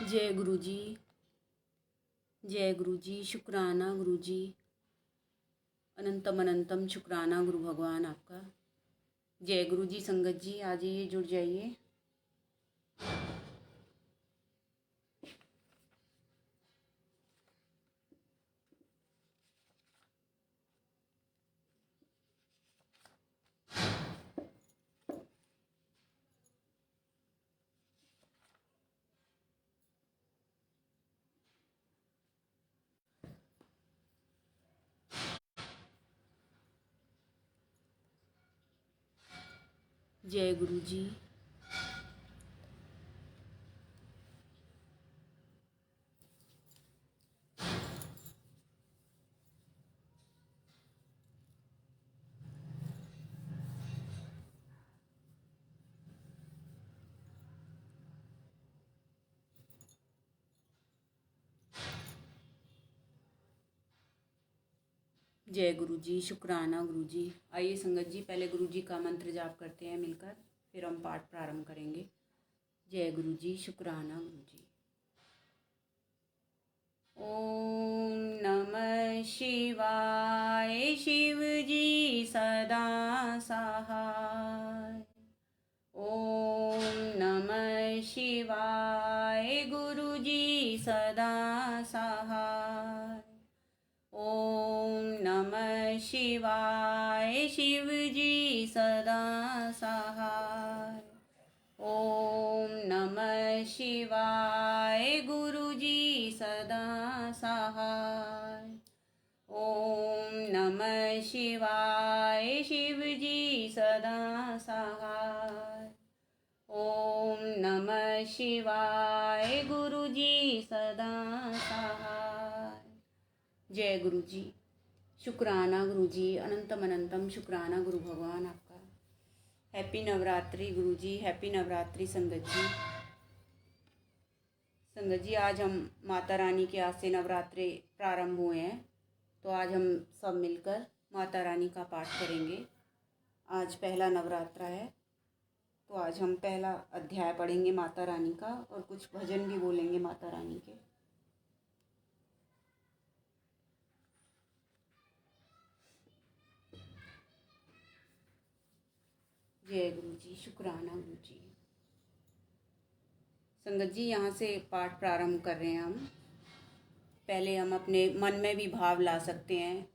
जय गुरु जी। जय गुरु जी। शुक्राना गुरु जी। अनंतम अनंतम शुक्राना गुरु भगवान आपका। जय गुरु जी। संगत जी आ जाइए, जुड़ जाइए। जय गुरु जी। जय गुरु जी। शुक्राना गुरु जी। आइए संगत जी, पहले गुरु जी का मंत्र जाप करते हैं मिलकर, फिर हम पाठ प्रारंभ करेंगे। जय गुरु जी। शुक्राना गुरु जी। ओम नमः शिवाय। शिव जी सदा सहाय। ओम नमः शिवाय। गुरु जी सदा सहाय। ओम नमः शिवाय। शिव जी सदा सहाय। ओम नमः शिवाय। गुरु जी सदा सहाय। ओम नमः शिवाय। शिव जी सदा सहाय। ओम नमः शिवाय। गुरु जी सदा सहाय। जय गुरु जी। शुक्राना गुरु जी। अनंतम अनंतम शुक्राना गुरु भगवान आपका। हैप्पी नवरात्रि गुरु जी। हैप्पी नवरात्रि संगत जी। संगत जी, आज हम माता रानी के आज से नवरात्रे प्रारंभ हुए हैं, तो आज हम सब मिलकर माता रानी का पाठ करेंगे। आज पहला नवरात्रा है, तो आज हम पहला अध्याय पढ़ेंगे माता रानी का और कुछ भजन भी बोलेंगे माता रानी के। जय गुरु जी। शुक्राना गुरु जी। संगत जी, यहाँ से पाठ प्रारंभ कर रहे हैं हम। पहले हम अपने मन में भी भाव ला सकते हैं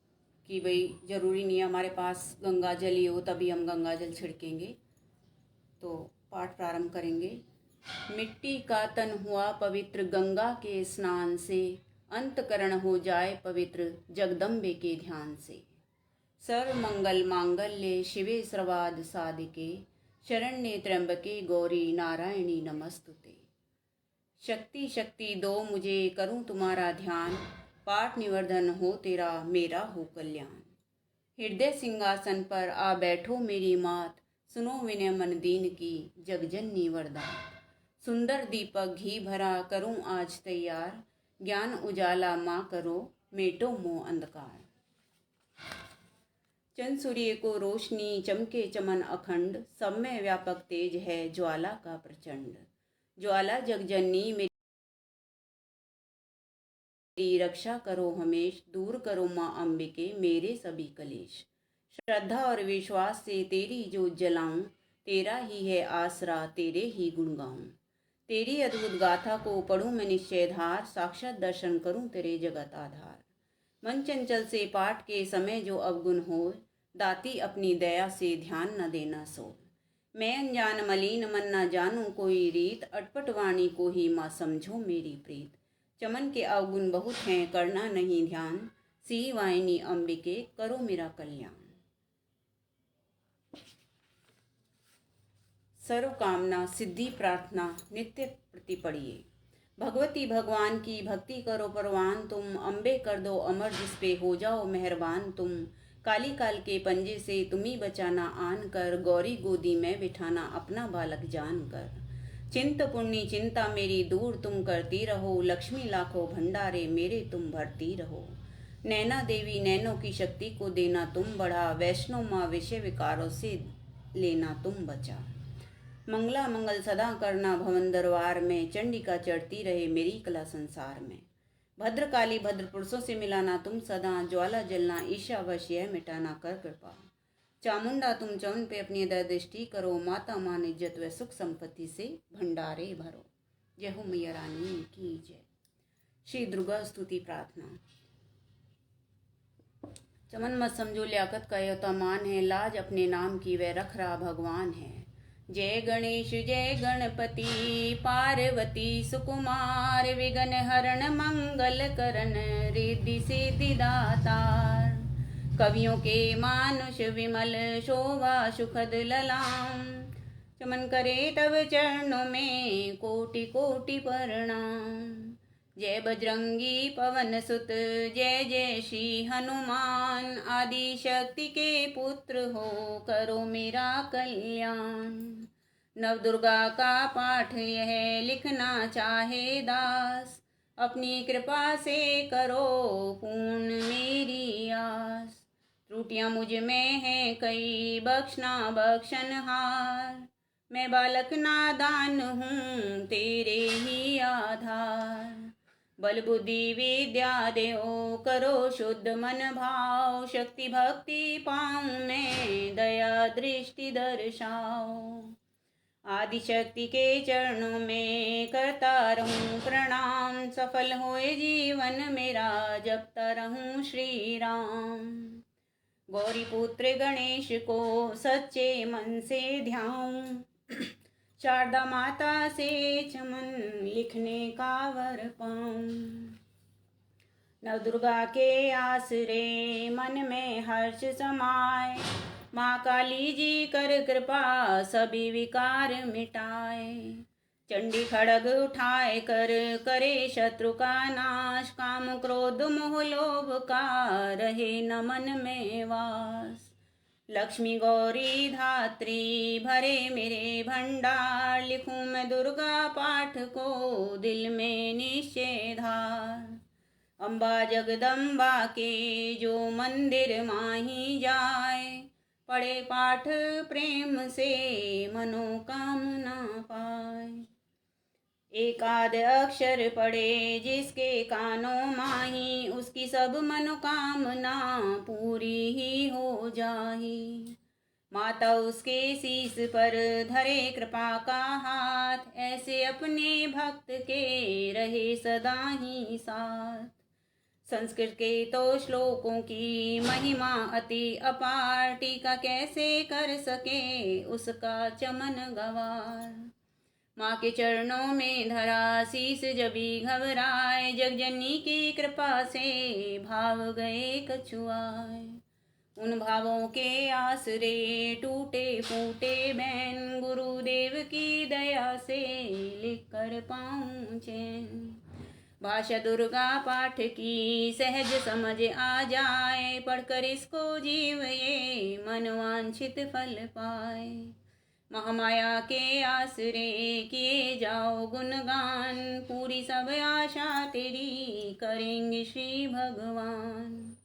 कि भाई ज़रूरी नहीं है हमारे पास गंगा जल ही हो तभी हम गंगा जल छिड़केंगे। तो पाठ प्रारंभ करेंगे। मिट्टी का तन हुआ पवित्र गंगा के स्नान से, अंतकरण हो जाए पवित्र जगदम्बे के ध्यान से। सर्व मंगल मांगल्ये शिवे सर्वार्थ साधिके, शरण्ये त्र्यंबके गौरी नारायणी नमस्तुते। शक्ति शक्ति दो मुझे करूं तुम्हारा ध्यान, पाठ निवर्धन हो तेरा मेरा हो कल्याण। हृदय सिंहासन पर आ बैठो मेरी मात, सुनो विनय मन दीन की जगजननी वरदान। सुंदर दीपक घी भरा करूं आज तैयार, ज्ञान उजाला माँ करो मेटो मोह अंधकार। चंद सूर्य को रोशनी चमके चमन अखंड, सब में व्यापक तेज है ज्वाला का प्रचंड। ज्वाला जगजननी मेरी रक्षा करो हमेश, दूर करो माँ अंबिके मेरे सभी कलेश। श्रद्धा और विश्वास से तेरी जोत जलाऊं, तेरा ही है आसरा तेरे ही गुण गाऊं। तेरी अद्भुत गाथा को पढ़ूं मैं निश्चय धार, साक्षात दर्शन करूं तेरे जगत आधार। मन चंचल से पाठ के समय जो अवगुण हो, दाती अपनी दया से ध्यान न देना सो। मैं अनजान मलिन मन न जानूं कोई रीत, अटपट वाणी को ही माँ समझो मेरी प्रीत। चमन के अवगुण बहुत हैं करना नहीं ध्यान, सी वाहिनी अंबिके करो मेरा कल्याण। सर्व कामना सिद्धि प्रार्थना नित्य प्रति पढ़िए। भगवती भगवान की भक्ति करो परवान तुम, अम्बे कर दो अमर जिस पे हो जाओ मेहरबान तुम। काली काल के पंजे से तुम्ही बचाना आन कर, गौरी गोदी में बिठाना अपना बालक जान कर। चिंत पुण्य चिंता मेरी दूर तुम करती रहो, लक्ष्मी लाखों भंडारे मेरे तुम भरती रहो। नैना देवी नैनों की शक्ति को देना तुम बढ़ा, वैष्णो माँ विषय विकारों से लेना तुम बचा। मंगला मंगल सदा करना भवन दरबार में, चंडिका चढ़ती रहे मेरी कला संसार में। भद्रकाली भद्र पुरुषों से मिलाना तुम सदा, ज्वाला जलना ईशावश यह मिटाना कर कृपा। चामुंडा तुम चवन पे अपनी दया दृष्टि करो, माता मान इज्जत व सुख संपत्ति से भंडारे भरो। जय हो मैया रानी की जय। श्री दुर्गा स्तुति प्रार्थना। चमन मत समझो लियाकत का योता मान है, लाज अपने नाम की वह रख रहा भगवान है। जय गणेश जय गणपति, पार्वती सुकुमार, विघ्न हरण मंगल करण, रिद्धि सिद्धि दातार। कवियों के मानुष विमल, शोभा सुखद ललाम, चमन करे तब चरणों में कोटि कोटि प्रणाम। जय बजरंगी पवन सुत, जय जय श्री हनुमान, आदि शक्ति के पुत्र हो करो मेरा कल्याण। नव दुर्गा का पाठ यह लिखना चाहे दास, अपनी कृपा से करो पूर्ण मेरी आस। त्रुटियां मुझ में हैं कई, बख्शना बख्शनहार, मैं बालक नादान हूँ तेरे ही आधार। बल बुद्धि विद्या देओ करो शुद्ध मन भाव, शक्ति भक्ति पाऊं मैं दया दृष्टि दर्शाओ। आदि शक्ति के चरणों में करता रहूं प्रणाम, सफल होए जीवन मेरा जपता रहूं श्री राम। गौरी पुत्र गणेश को सच्चे मन से ध्याऊं, शारदा माता से चमन लिखने का वर पाऊं। नव दुर्गा के आसरे मन में हर्ष समाए, माँ काली जी कर कृपा सभी विकार मिटाए। चंडी खड़ग उठाए कर करे शत्रु का नाश, काम क्रोध मोह लोभ का रहे न मन में वास। लक्ष्मी गौरी धात्री भरे मेरे भंडार, लिखूं मैं दुर्गा पाठ को दिल में निश्चय धार। अम्बा जगदम्बा के जो मंदिर माही जाए, पढ़े पाठ प्रेम से मनोकामना पाए। एकाद अक्षर पढ़े जिसके कानों माही, उसकी सब मनोकामना पूरी ही हो जाही। माता उसके शीश पर धरे कृपा का हाथ, ऐसे अपने भक्त के रहे सदा ही साथ। संस्कृत के तो श्लोकों की महिमा अति अपार, टीका कैसे कर सके उसका चमन गवार। माँ के चरणों में धरा शीस जबी घबराए, जगजननी की कृपा से भाव गए कछुआए। उन भावों के आसरे टूटे फूटे बैन, गुरुदेव की दया से लिख कर पाऊं चैन। भाषा दुर्गा पाठ की सहज समझ आ जाए, पढ़कर इसको जीव ये मनवांछित फल पाए। महामाया के आसरे किए जाओ गुणगान, पूरी सब आशा तेरी करेंगे श्री भगवान।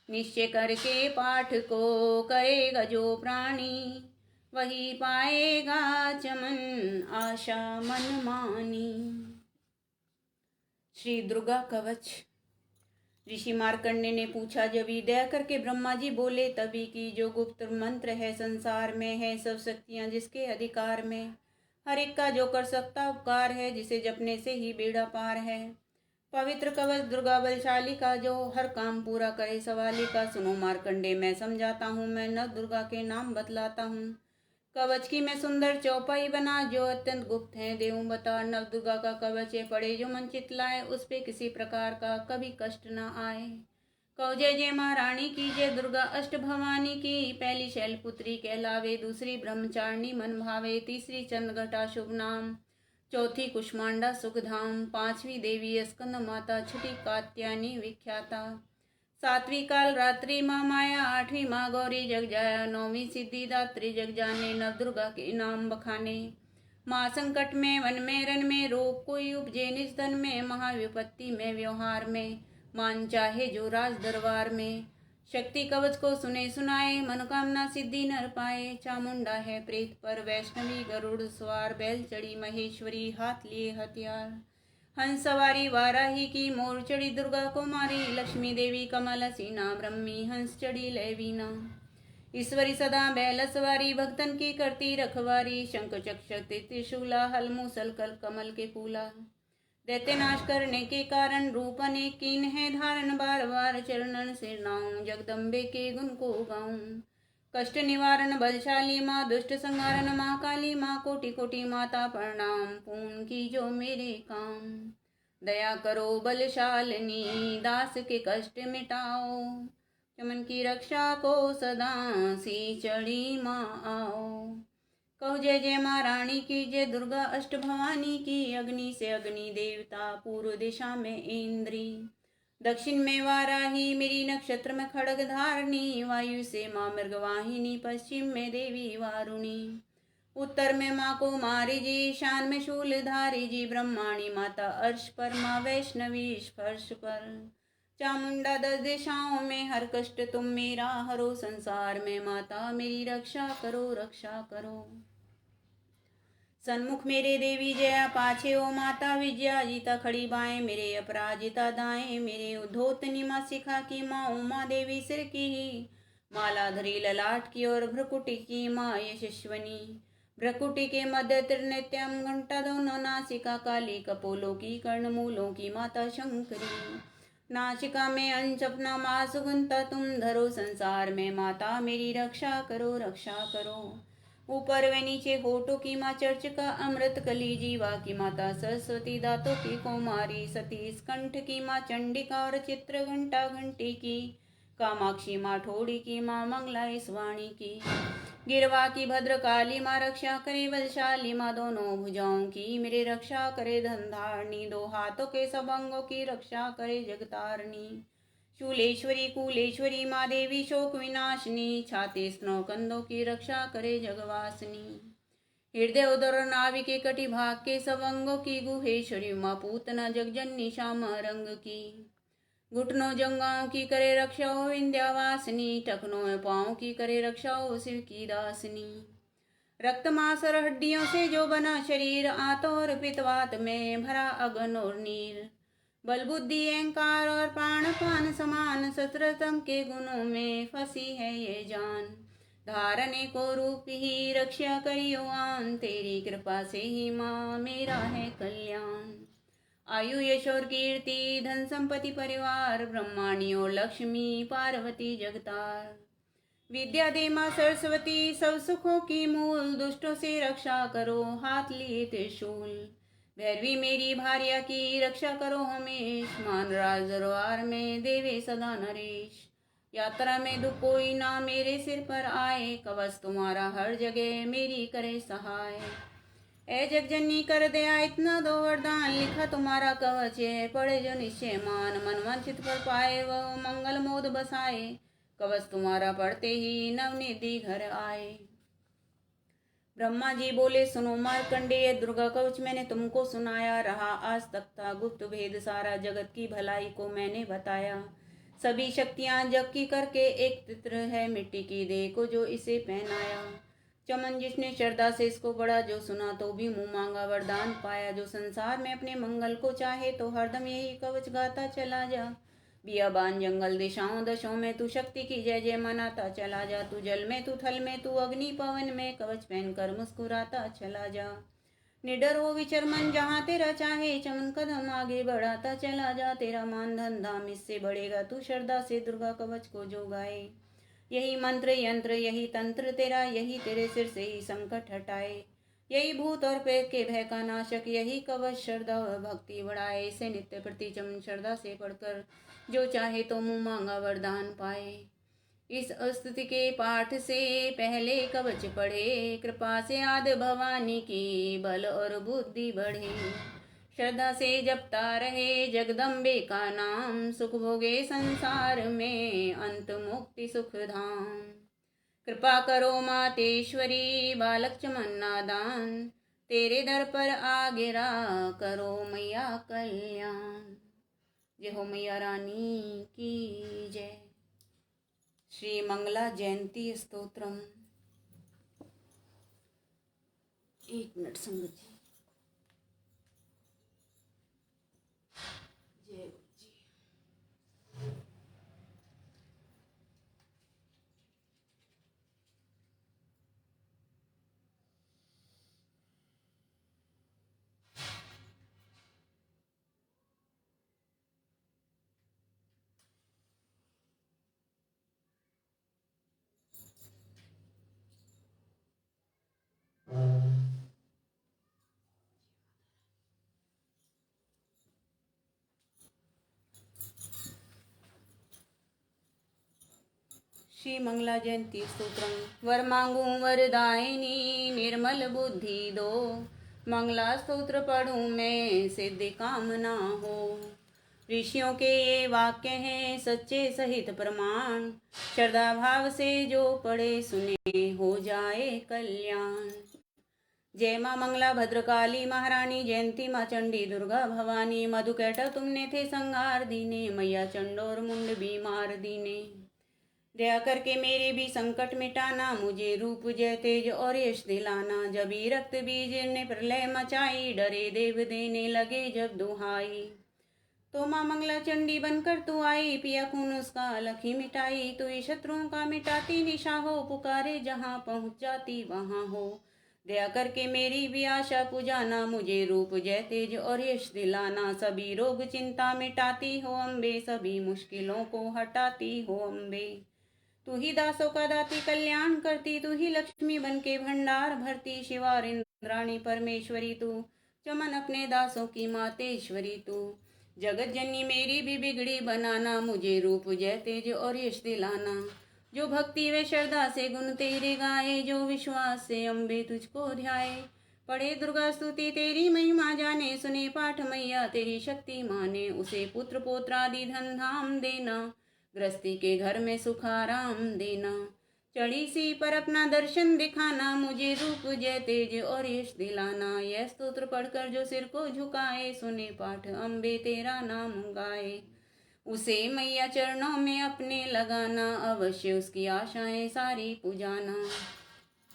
निश्चय करके पाठ को करेगा जो प्राणी, वही पाएगा चमन आशा मन मानी। श्री दुर्गा कवच। ऋषि मार्कंडेय ने पूछा, जब दया करके ब्रह्मा जी बोले तभी की, जो गुप्त मंत्र है संसार में है, सब शक्तियाँ जिसके अधिकार में, हर एक का जो कर सकता उपकार है, जिसे जपने से ही बेड़ा पार है। पवित्र कवच दुर्गा बलशाली का, जो हर काम पूरा करे सवाली का। सुनो मार्कंडेय मैं समझाता हूँ, मैं नव दुर्गा के नाम बतलाता हूँ। कवच की मैं सुंदर चौपाई बना, जो अत्यंत गुप्त है देऊं बता। नव दुर्गा का कवच ये पड़े जो मन चित लाए, उस पे किसी प्रकार का कभी कष्ट न आए। कहो जय जय महारानी की जय, दुर्गा अष्ट भवानी की। पहली शैलपुत्री कहलावे, दूसरी ब्रह्मचारिणी मन भावे, तीसरी चंद्रघटा शुभ नाम, चौथी कुष्मांडा सुखधाम, पांचवी देवी स्कंद माता, छठी कात्यायनी विख्याता, सातवीं काल रात्रि माँ माया, आठवीं माँ गौरी जग जाया, नौवीं सिद्धिदात्री जग जाने। नव दुर्गा के नाम बखाने, माँ संकट में वन में रन में, रोग कोई उपजे निज धन में, महाविपत्ति में व्यवहार में, मान चाहे जो राज दरबार में। शक्ति कवच को सुने सुनाए, मनोकामना सिद्धि नर पाए। चामुंडा है प्रेत पर वैष्णवी, गरुड़ सवार बैल चढ़ी महेश्वरी, हाथ लिए हथियार। हंस सवारी वाराही की, मोर चढ़ी दुर्गा कुमारी। लक्ष्मी देवी कमल सीना, ब्रह्मी हंस चढ़ी लैवीना। ईश्वरी सदा बैल सवारी, भक्तन की करती रखवारी। शंख चक्र त्रिशूला, हल मूसल कल कमल के फूला। दैत्य नाश करने के कारण, रूप अनेक कीन है धारण। बार बार चरणन सिर नाऊं, जगदम्बे के गुण को गाऊं। कष्ट निवारण बलशाली माँ, दुष्ट संहारण माँ काली माँ। कोटि कोटि माता प्रणाम, पूर्ण की जो मेरे काम। दया करो बलशालिनी, दास के कष्ट मिटाओ। चमन की रक्षा को सदा सी चढ़ी माँ आओ। कहो जय जय माँ रानी की, जय दुर्गा अष्ट भवानी की। अग्नि से अग्नि देवता, पूर्व दिशा में इंद्री। दक्षिण में वाराही, मेरी नक्षत्र में खड़ग धारणी। वायु से माँ मृगवाहिनी, पश्चिम में देवी वारुणी। उत्तर में माँ को मारी जी, ईशान में शूल धारी जी। ब्रह्माणी माता अर्श पर, माँ वैष्णवी फर्श पर। चामुंडा 10 दिशाओं में, हर कष्ट तुम मेरा हरो। संसार में माता मेरी रक्षा करो, रक्षा करो। सन्मुख मेरे देवी जया, पाछे ओ माता विजया। जीता खड़ी बाएं, मेरे अपराजिता दाएं। मेरे उद्धोत निमा शिखा की माँ, उमा देवी सिर की ही। मालाधरी ललाट की, और भ्रकुटी की माँ यशस्वनी। भ्रकुटी के मध्य त्रिनेत्रम, घंटा दोनों नासिका काली। कपोलों की कर्णमूलों की माता शंकरी। नासिका में अंश अपना माँ सुगंता, तुम धरो। संसार में माता मेरी रक्षा करो, रक्षा करो। ऊपर व नीचे होठों की माँ चर्चिका, अमृत कली जीवा की माता सरस्वती। दांतों की कौमारी सती, कंठ की माँ चंडिका। और चित्र घंटा घंटी की कामाक्षी माँ, ठोड़ी की माँ मंगला इस वाणी की। गिरवा की भद्र काली माँ, रक्षा करे बलशाली माँ। दोनों भुजाओं की मेरे रक्षा करे धनधारणी। दो हाथों के सब अंगों की रक्षा करे जगतारणी। शूलेश्वरी कुलेश्वरी माँ देवी शोक विनाशिनी। छाती स्नो कंधों की रक्षा करे जगवासिनी। हृदय उदर नाभि के कटि भाग के सब अंगों की गुहेश्वरी माँ, पूतना जगजननी श्याम रंग की। घुटनों जंगाओं की करे रक्षा हो विंध्यावासिनी। टखनों पाँव की करे रक्षा हो शिव की दासिनी। रक्त मांस और हड्डियों से जो बना शरीर, आंतों और पित्तवात में भरा अगन और नीर। बल बुद्धि अहंकार और प्राण पान समान, सत्रतम के गुणों में फंसी है ये जान। धारने को रूप ही रक्षा करियो आन, तेरी कृपा से ही माँ मेरा है कल्याण। आयु यश और कीर्ति, धन संपत्ति परिवार, ब्रह्माणी और लक्ष्मी पार्वती जगतार। विद्या दे माँ सरस्वती, सब सुखों की मूल। दुष्टों से रक्षा करो, हाथ लिए त्रिशूल। भैरवी मेरी भार्या की रक्षा करो हमेश। मान राज दरबार में देवे सदा नरेश। यात्रा में दुख कोई ना मेरे सिर पर आए, कवच तुम्हारा हर जगह मेरी करे सहाय। ए जगजननी कर दया इतना दो वरदान, लिखा तुम्हारा कवच है पढ़े जो निश्चय मान। मन वांछित पर पाए वह मंगल मोद बसाए, कवच तुम्हारा पढ़ते ही नवनिधि घर आए। ब्रह्मा जी बोले सुनो मार्कंडेय, दुर्गा कवच मैंने तुमको सुनाया। रहा आज तक था गुप्त भेद सारा, जगत की भलाई को मैंने बताया। सभी शक्तियां जग की करके एक चित्र है, मिट्टी की देह को जो इसे पहनाया। चमन जिसने श्रद्धा से इसको पढ़ा, जो सुना तो भी मुंह मांगा वरदान पाया। जो संसार में अपने मंगल को चाहे, तो हरदम यही कवच गाता चला जा। बियाबान जंगल दिशाओं दशों में तू शक्ति की जय जय मनाता चला जा। तू जल में तू थल में तू अग्नि पवन में, कवच पहनकर मुस्कुराता चला जा। निडर हो विचर मन जहाँ तेरा चाहे, चमन कदम आगे बढ़ाता चला जा। तेरा मान धन धाम इससे बढ़ेगा, तू श्रद्धा से दुर्गा कवच को जो गाए। यही मंत्र यंत्र यही तंत्र तेरा, यही तेरे सिर से ही संकट हटाए। यही भूत और प्रेत के भय का नाशक, यही कवच श्रद्धा और भक्ति बढ़ाए। इसे नित्य प्रति चमन श्रद्धा से पढ़कर जो चाहे तो मुँह मांगा वरदान पाए। इस स्तुति के पाठ से पहले कवच पढ़े, कृपा से आदि भवानी की बल और बुद्धि बढ़े। श्रद्धा से जपता रहे जगदम्बे का नाम, सुख भोगे संसार में अंत मुक्ति सुख धाम। कृपा करो मातेश्वरी बालक चमन नादान, तेरे दर पर आ गिरा करो मैया कल्याण। जय हो मैया रानी की जय। श्री मंगला जयंती स्तोत्रम। एक मिनट संगत जी। जय गुरु जी। श्री मंगला जयंती स्तोत्रम। वर मांगू वरदायिनी निर्मल बुद्धि दो, मंगला स्तोत्र पढ़ूं मैं सिद्धि कामना हो। ऋषियों के ये वाक्य हैं सच्चे सहित प्रमाण, श्रद्धा भाव से जो पढ़े सुने हो जाए कल्याण। जय माँ मंगला भद्रकाली महारानी, जयंती माँ चंडी दुर्गा भवानी, मधुकैटभ तुमने थे संहार दीने, मैया चंडोर मुंड बीमार दीने। दया करके मेरे भी संकट मिटाना, मुझे रूप जय तेज और यश दिलाना। जबी रक्त बीज ने प्रलय मचाई, डरे देव देने लगे जब दुहाई। तो माँ मंगला चंडी बनकर तू आई, पिया खून उसका अलख ही मिटाई। तू ही शत्रुओं का मिटाती निशा हो, पुकारे जहाँ पहुँच जाती वहाँ हो। दया करके मेरी भी आशा पुजाना, मुझे रूप जय तेज और यश दिलाना। सभी रोग चिंता मिटाती हो अम्बे, सभी मुश्किलों को हटाती हो अम्बे। तू ही दासों का दाती कल्याण करती, तू ही लक्ष्मी बन के भंडार भरती। शिवा और इंद्राणी परमेश्वरी तू, चमन अपने दासों की मातेश्वरी तू। जगत जननी मेरी भी बिगड़ी बनाना, मुझे रूप जय तेज और यश दिलाना। जो भक्ति व श्रद्धा से गुण तेरे गाए, जो विश्वास से अम्बे तुझको ध्याए। पढ़े दुर्गा स्तुति तेरी महिमा जाने, सुने पाठ मैया तेरी शक्ति माने। उसे पुत्र पोत्रादि धन धाम देना, गृहस्थी के घर में सुखाराम देना। चढ़ी सी पर अपना दर्शन दिखाना, मुझे रूप जय तेज और यश दिलाना। यह स्तोत्र पढ़कर जो सिर को झुकाए, सुने पाठ अम्बे तेरा नाम गाए। उसे मैया चरणों में अपने लगाना, अवश्य उसकी आशाएं सारी पुजाना।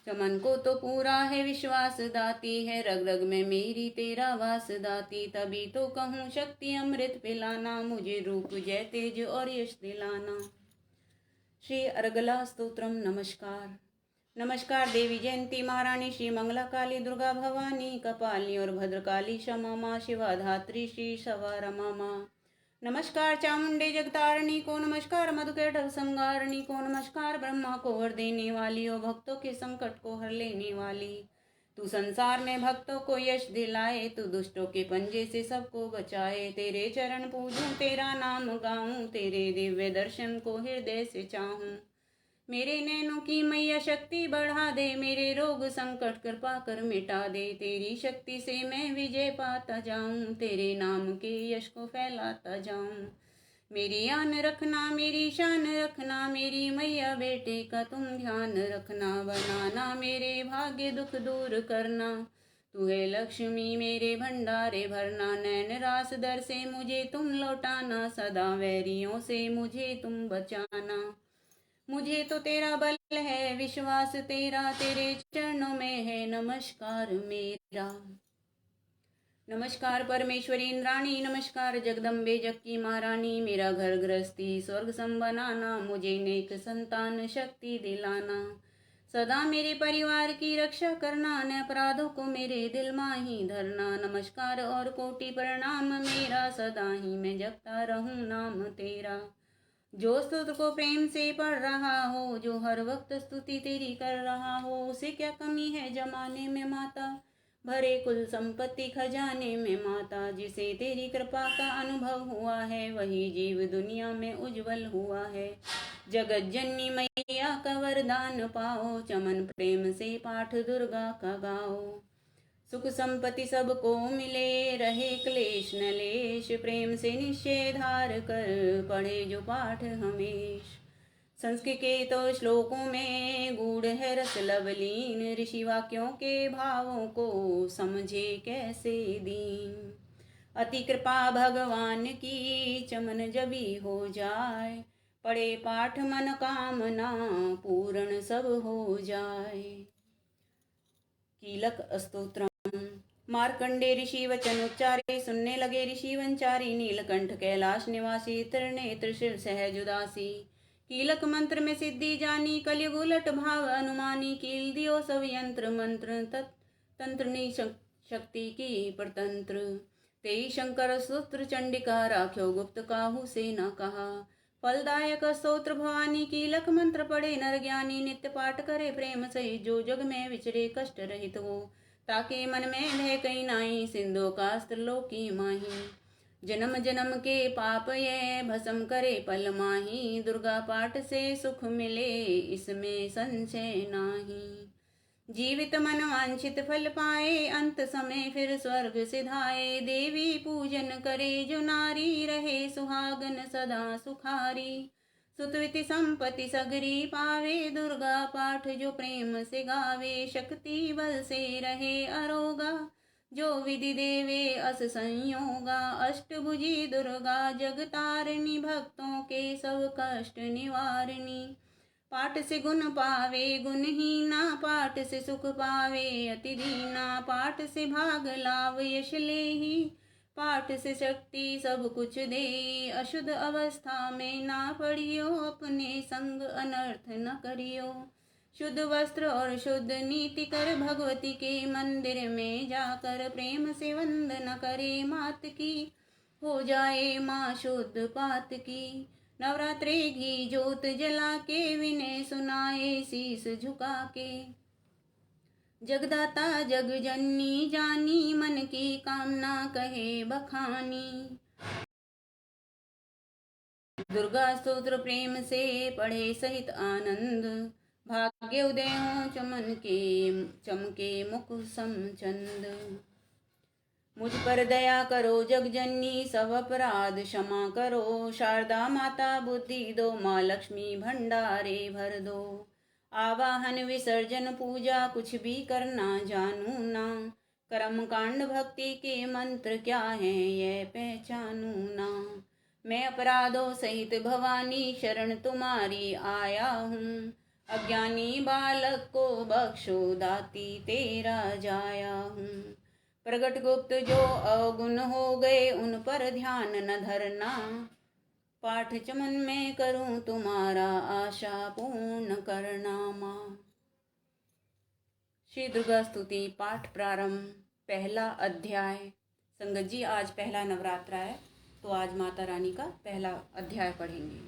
चमन को तो पूरा है विश्वास दाती है, रग रग में मेरी तेरा वास दाती। तभी तो कहूँ शक्ति अमृत पिलाना, मुझे रूप जय तेज और यश दिलाना। श्री अर्गला स्तोत्रम। नमस्कार। नमस्कार देवी जयंती महारानी, श्री मंगला काली दुर्गा भवानी, कपालिनी और भद्रकाली क्षमा माँ, शिवा धात्री श्री सवा रमा माँ। नमस्कार चामुंडे जगतारणी को, नमस्कार मधुकैटभ संगारणी को, नमस्कार ब्रह्मा को वर देने वाली हो, भक्तों के संकट को हर लेने वाली। तू संसार में भक्तों को यश दिलाए, तू दुष्टों के पंजे से सबको बचाए। तेरे चरण पूजूं तेरा नाम गाऊं, तेरे दिव्य दर्शन को हृदय से चाहूं। मेरे नैनों की मैया शक्ति बढ़ा दे, मेरे रोग संकट कृपा कर मिटा दे। तेरी शक्ति से मैं विजय पाता जाऊं, तेरे नाम के यश को फैलाता जाऊं। मेरी आन रखना मेरी शान रखना, मेरी मैया बेटे का तुम ध्यान रखना। बनाना मेरे भाग्य दुख दूर करना, तू है लक्ष्मी मेरे भंडारे भरना। नैन रास दर से मुझे तुम लौटाना, सदा वैरियों से मुझे तुम बचाना। मुझे तो तेरा बल है विश्वास तेरा, तेरे चरणों में है नमस्कार मेरा। नमस्कार परमेश्वरी इंद्राणी, नमस्कार जगदम्बे जग की महारानी। मेरा घर गृहस्थी स्वर्ग सम बनाना, मुझे नेक संतान शक्ति दिलाना। सदा मेरे परिवार की रक्षा करना, न अपराधों को मेरे दिल में ही धरना। नमस्कार और कोटि प्रणाम मेरा, सदा ही मैं जपता रहूं नाम तेरा। जो स्तुति को प्रेम से पढ़ रहा हो, जो हर वक्त स्तुति तेरी कर रहा हो, उसे क्या कमी है जमाने में माता। भरे कुल संपत्ति खजाने में माता, जिसे तेरी कृपा का अनुभव हुआ है, वही जीव दुनिया में उज्जवल हुआ है। जगत जननी मैया का वरदान पाओ, चमन प्रेम से पाठ दुर्गा का गाओ। सुख संपत्ति सबको मिले, रहे क्लेश न लेश, प्रेम से निश्चय धार कर पढ़े जो पाठ हमेश। संस्कृत के तो श्लोकों में गूढ़ है रस लवलीन, ऋषि वाक्यों के भावों को समझे कैसे दीन। अति कृपा भगवान की, चमन जबी हो जाए, पढ़े पाठ मन कामना पूर्ण सब हो जाए। कीलक स्तोत्रम। मार्कंडे ऋषि वचन उच्चारे, सुनने लगे ऋषि वंचारी। नीलकंठ कैलाश निवासी, त्रिनेत्र शिर सहज उदासी। कीलक मंत्र में सिद्धि जानी, कलयुग उलट भाव अनुमानी। कील दियो सब यंत्र मंत्र, तंत्र शक्ति की परतंत्र। तेई शंकर सूत्र चंडिका, राख्यो गुप्त काहू से न कहा। फलदायक स्तोत्र भवानी, कीलक मंत्र पढ़े नर ज्ञानी। नित्य पाठ करे प्रेम सही, जो जग में विचरे कष्ट रहित हो। ताके मन में भय कहीं नाई, सिंधु का त्रिलोकी माही। जन्म जन्म के पाप ये भस्म करे पल माही। दुर्गा पाठ से सुख मिले, इसमें संशय नाही। जीवित मन वांछित फल पाए, अंत समय फिर स्वर्ग सिधाए। देवी पूजन करे जो नारी, रहे सुहागन सदा सुखारी। सुतविति संपत्ति सगरी पावे, दुर्गा पाठ जो प्रेम से गावे। शक्ति बल से रहे अरोगा, जो विधि देवे अस संयोगा। अष्टभुजी दुर्गा जगतारिणी, भक्तों के सब कष्ट निवारिणी। पाठ से गुण पावे गुणहीना, पाठ से सुख पावे अति दीना। पाठ से भाग लाभ यश लेहि, पाठ से शक्ति सब कुछ दे। अशुद्ध अवस्था में ना पड़ियो, अपने संग अनर्थ न करियो। शुद्ध वस्त्र और शुद्ध नीति कर, भगवती के मंदिर में जाकर। प्रेम से वंदन करे मात की, हो जाए माँ शुद्ध पात की। नवरात्रे घी जोत जला के, विनय सुनाए शीस झुका के। जगदाता जग जननी जानी, मन की कामना कहे बखानी। दुर्गा स्तोत्र प्रेम से पढ़े सहित आनंद, भाग्य उदय हो चमके मुख समचंद। मुझ पर दया करो जग जननी, सब अपराध क्षमा करो। शारदा माता बुद्धि दो, माँ लक्ष्मी भंडारे भर दो। आवाहन विसर्जन पूजा, कुछ भी करना जानू ना। कर्म कांड भक्ति के मंत्र क्या है, ये पहचानू ना। मैं अपराधों सहित भवानी, शरण तुम्हारी आया हूँ। अज्ञानी बालक को बख्शो, दाती तेरा जाया हूँ। प्रगट गुप्त जो अवगुण हो गए, उन पर ध्यान न धरना। पाठ चमन में करूं तुम्हारा, आशा पूर्ण करना माँ। श्री दुर्गा स्तुति पाठ प्रारंभ। पहला अध्याय। संगत जी, आज पहला नवरात्रा है, तो आज माता रानी का पहला अध्याय पढ़ेंगे।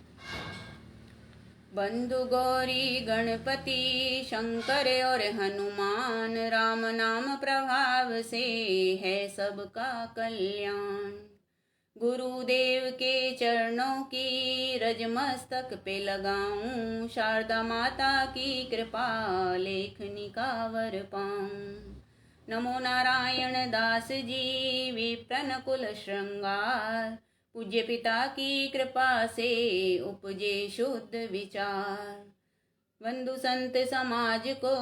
बंधु गौरी गणपति शंकर और हनुमान, राम नाम प्रभाव से है सबका कल्याण। गुरुदेव के चरणों की रज मस्तक पे लगाऊं, शारदा माता की कृपा लेखनी का वर पाऊं। नमो नारायण दास जी विप्रन कुल श्रृंगार, पूज्य पिता की कृपा से उपजे शुद्ध विचार। बंधु संत समाज को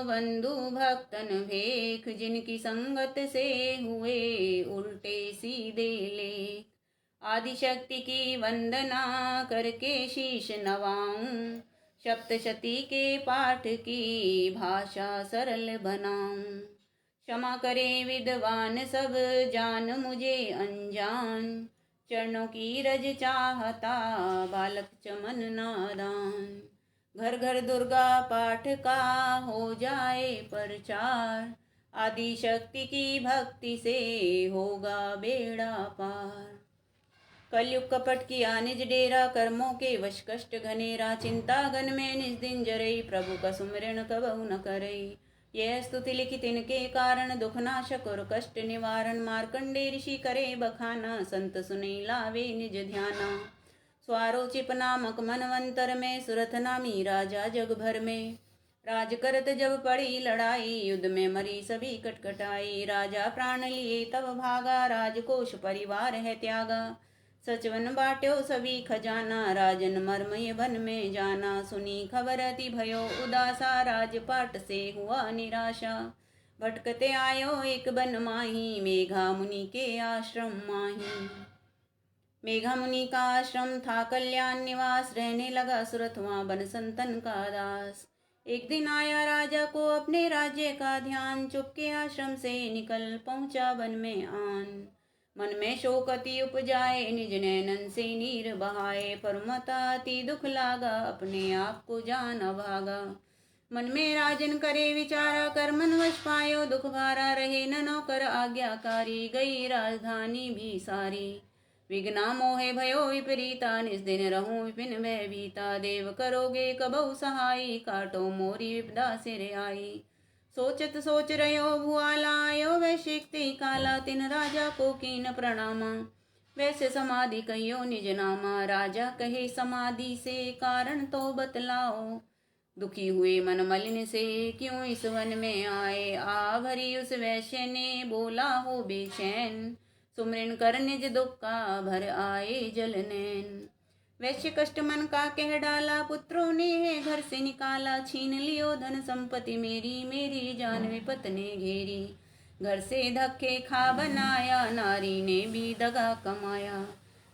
बंधु भक्तन भेख, जिनकी संगत से हुए उल्टे सीधे लेख। आदिशक्ति की वंदना करके शीश नवाऊं, सप्तशती के पाठ की भाषा सरल बनाऊं। क्षमा करे विद्वान सब, जान मुझे अनजान। चरणों की रज चाहता, बालक चमन नादान। घर घर दुर्गा पाठ का हो जाए प्रचार, आदि शक्ति की भक्ति से होगा बेड़ा पार। कलयुग कपट किया निज डेरा, कर्मों के वश कष्ट घनेरा। चिंता घन में निज दिन जरई, प्रभु का सुमिरन कबहु न करई। यह स्तुति लिखित इनके कारण, दुख नाशक और कष्ट निवारण। मार्कंडे ऋषि करे बखाना, संत सुने लावे निज ध्याना। स्वारोचिप नामक मनवंतर में, सुरथ नामी राजा जग भर में। राज करत जब पड़ी लड़ाई, युद्ध में मरी सभी कटकटाई। राजा प्राण लिए तब भागा, राजकोष परिवार है त्यागा। सचवन बाट्यो सभी खजाना, राजन मर्मय वन में जाना। सुनी खबर अति भयो उदासा, राजपाट से हुआ निराशा। भटकते आयो एक बन माही, मेघा मुनि के आश्रम माही। मेघा मुनि का आश्रम था कल्याण निवास, रहने लगा सुरत वहाँ बन संतन का दास। एक दिन आया राजा को अपने राज्य का ध्यान, चुपके आश्रम से निकल पहुँचा वन में आन। मन में शोक अति उपजाए, निज नैनन से नीर बहाए, परमता अति दुख लागा, अपने आप को जान अभागा। मन में राजन करे विचारा, कर मन वश पायो दुख भारा, रहे न नौकर आज्ञाकारी, गई राजधानी भी सारी। विघ्ना मोहे भयो विपरीता, निज दिन रहूं विपिन भय भीता, देव करोगे कबहु सहाई, काटो मोरी विपदा सिर आई। सोचत सोच रहो भुआला, आयो वैश्विक काला, तिन राजा को कीन प्रणामा, वैसे समाधि कहियो निज नामा। राजा कहे समाधि से कारण तो बतलाओ, दुखी हुए मन मलिन से क्यों इस वन में आए। आ भरी उस वैश्य ने बोला हो बेचैन, सुमरन कर निज दुख का भर आए जल नैन। वैश्य कष्ट मन का कह डाला, पुत्रों ने है घर से निकाला, छीन लियो धन संपत्ति मेरी, मेरी जान विपत ने घेरी। घर से धक्के खा बनाया, नारी ने भी दगा कमाया,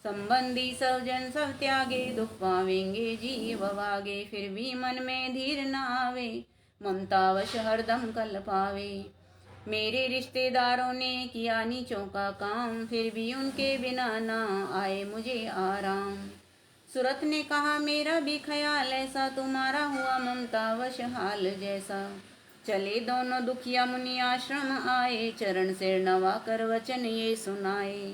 संबंधी सब जन सब त्यागे, दुख पावेंगे जीव वागे। फिर भी मन में धीर न आवे, ममतावश हरदम कल पावे। मेरे रिश्तेदारों ने किया नीचों का काम, फिर भी उनके बिना ना आए मुझे आराम। सूरत ने कहा मेरा भी ख्याल ऐसा, तुम्हारा हुआ ममतावश हाल जैसा। चले दोनों दुखिया मुनि आश्रम आए, चरण सिर नवा कर वचन ये सुनाए।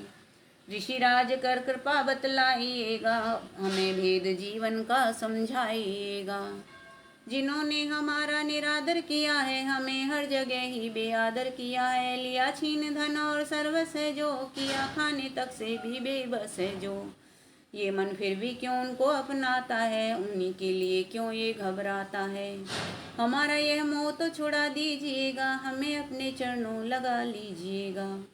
ऋषिराज कर कृपा बतलाइएगा, हमें भेद जीवन का समझाइएगा। जिन्होंने हमारा निरादर किया है, हमें हर जगह ही बेआदर किया है। लिया छीन धन और सर्वस है जो, किया खाने तक से भी बेबस है जो। ये मन फिर भी क्यों उनको अपनाता है, उन्हीं के लिए क्यों ये घबराता है। हमारा यह मोह तो छुड़ा दीजिएगा, हमें अपने चरणों लगा लीजिएगा।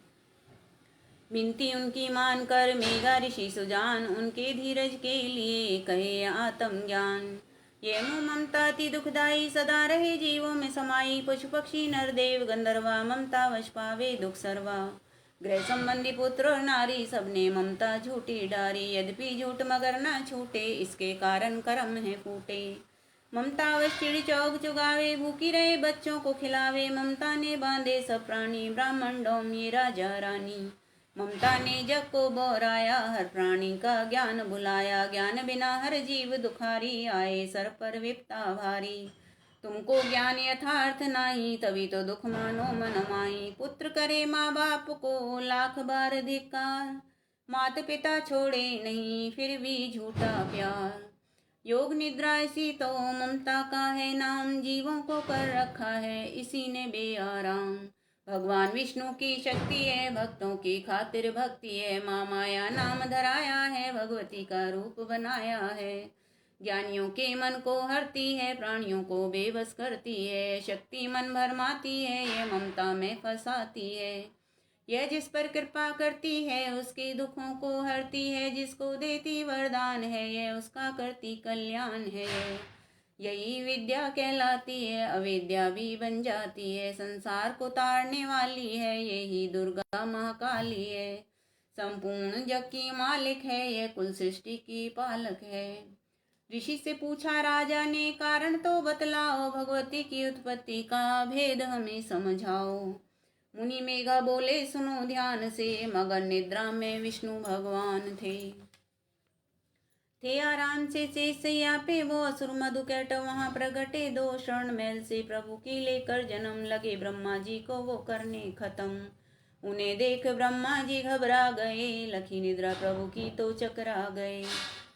विनती उनकी मानकर मेघा ऋषि सुजान, उनके धीरज के लिए कहे आत्म ज्ञान। ये मोह ममता अति दुखदाई, सदा रहे जीवों में समाई। पशु पक्षी नर देव गंधर्वा, ममता वश पावे दुख सर्वा। गृह संबंधी पुत्र और नारी, सबने ममता झूठी डारी। यद्यपि झूठ मगर न छूटे, इसके कारण कर्म है फूटे। ममता वश चिड़ी चौक चुगावे, भूखी रहे बच्चों को खिलावे। ममता ने बांधे सब प्राणी, ब्राह्मण डोम राजा रानी। ममता ने जग को बोराया, हर प्राणी का ज्ञान भुलाया। ज्ञान बिना हर जीव दुखारी, आए सर पर विपता भारी। तुमको ज्ञान यथार्थ नहीं, तभी तो दुख मानो मन माही। पुत्र करे माँ बाप को लाख बार धिक्कार, माता पिता छोड़े नहीं फिर भी झूठा प्यार। योग निद्रा इसी तो ममता का है नाम, जीवों को कर रखा है इसी ने बेआराम। भगवान विष्णु की शक्ति है, भक्तों की खातिर भक्ति है। माँ माया नाम धराया है, भगवती का रूप बनाया है। ज्ञानियों के मन को हरती है, प्राणियों को बेबस करती है। शक्ति मन भरमाती है, ये ममता में फंसाती है। यह जिस पर कृपा करती है, उसके दुखों को हरती है। जिसको देती वरदान है, यह उसका करती कल्याण है। यही विद्या कहलाती है, अविद्या भी बन जाती है। संसार को तारने वाली है, यही दुर्गा महाकाली है। संपूर्ण जग की मालिक है, यह कुल सृष्टि की पालक है। ऋषि से पूछा राजा ने, कारण तो बतलाओ, भगवती की उत्पत्ति का भेद हमें समझाओ। मुनि मेघा बोले सुनो ध्यान से, मगन निद्रा में विष्णु भगवान थे आराम से सैया पे वो असुर मधुकैट वहाँ प्रगटे। दो शरण मैल से प्रभु की लेकर जन्म, लगे ब्रह्मा जी को वो करने खत्म। उन्हें देख ब्रह्मा जी घबरा गए, लखी निद्रा प्रभु की तो चकरा गए।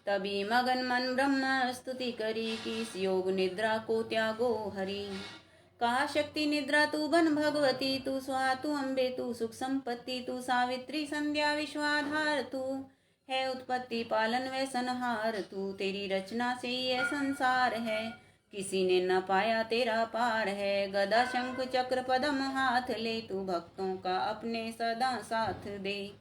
तभी मगन मन ब्रह्मा स्तुति करी, कि इस योग निद्रा को त्यागो हरि। कहा शक्ति निद्रा तू बन भगवती, तू स्वा तू अम्बे तू सुख संपत्ति। तू सावित्री संध्या विश्वाधार, तू है उत्पत्ति पालन व संहार। तू तेरी रचना से यह संसार है, किसी ने न पाया तेरा पार है। गदा शंख चक्र पद्म हाथ ले, तू भक्तों का अपने सदा साथ दे।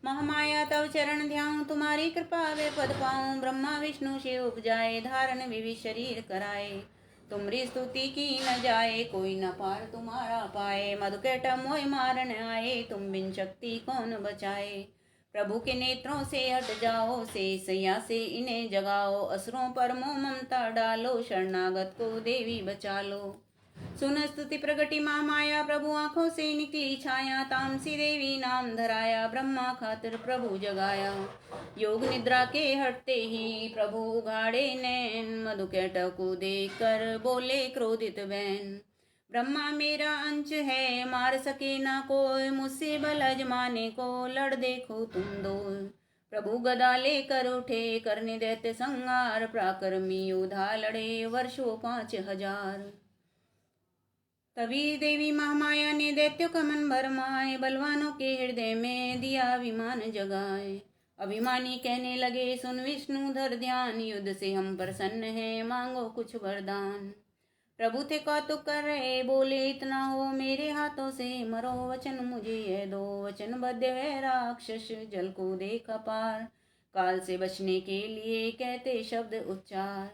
महामाया तव चरण ध्याऊं, तुम्हारी कृपा वे पद पाऊं। ब्रह्मा विष्णु शिव उपजाए, धारण विविध शरीर कराए। तुम्हारी स्तुति की न जाए, कोई न पार तुम्हारा पाए। मधुकैटभ मोहि मारन आए, तुम बिन शक्ति कौन बचाए। प्रभु के नेत्रों से हट जाओ, से सैया से इन्हें जगाओ, असुरों पर मोह ममता डालो, शरणागत को देवी बचा लो। सुन स्तुति प्रगति महामाया, प्रभु आंखों से निकली छाया, तामसी देवी नाम धराया, ब्रह्मा खातिर प्रभु जगाया। योग निद्रा के हटते ही प्रभु उघाड़े नैन, मधु कैटव को देख कर बोले क्रोधित बैन। ब्रह्मा मेरा अंश है, मार सके ना कोई, मुझसे बल अजमाने को लड़ देखो तुम दो। प्रभु गदा लेकर उठे, करने दैत्य संहार, पराक्रमी योद्धा लड़े वर्षों 5000। तभी देवी महामाया ने दैत्यों का मन भरमाए, बलवानों के हृदय में दिया अभिमान जगाए। अभिमानी कहने लगे सुन विष्णु धर ध्यान, युद्ध से हम प्रसन्न हैं, मांगो कुछ वरदान। प्रभु थे कौतुक कर रहे, बोले इतना हो मेरे हाथों से मरो, वचन मुझे यह दो, वचन बद्ध है राक्षस जल को देखा पार, काल से बचने के लिए कहते शब्द उच्चार।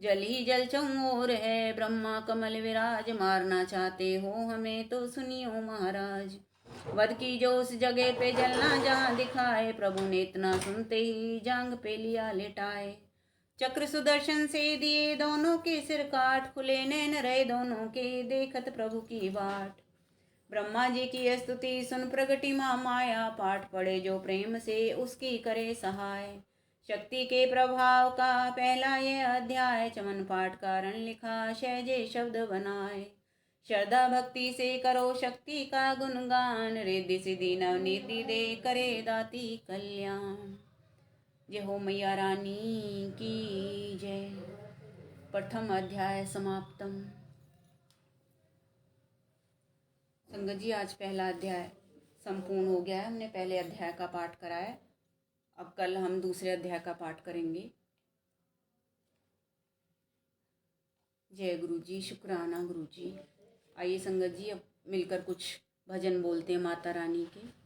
जल ही जल चौर है, ब्रह्मा कमल विराज, मारना चाहते हो हमें तो सुनियो महाराज। वध की जो उस जगह पे जलना जहाँ दिखाए, प्रभु ने इतना सुनते ही जांग पे लिया लेटाए। चक्र सुदर्शन से दिए दोनों के सिर काट, खुले नैन रहे दोनों के देखत प्रभु की बाट। ब्रह्मा जी की स्तुति सुन प्रगति महामाया, पाठ पढ़े जो प्रेम से उसकी करे सहाय। शक्ति के प्रभाव का पहला ये अध्याय, चमन पाठ कारण लिखा सहजे शब्द बनाए। श्रद्धा भक्ति से करो शक्ति का गुणगान, रिद्धि सिद्धि नवनिधि दे करे दाती कल्याण। जय हो मैया रानी की जय। प्रथम अध्याय समाप्तम। संगत जी आज पहला अध्याय संपूर्ण हो गया है। हमने पहले अध्याय का पाठ कराया, अब कल हम दूसरे अध्याय का पाठ करेंगे। जय गुरु जी, शुक्राना गुरु जी। आइए संगत जी अब मिलकर कुछ भजन बोलते हैं माता रानी के।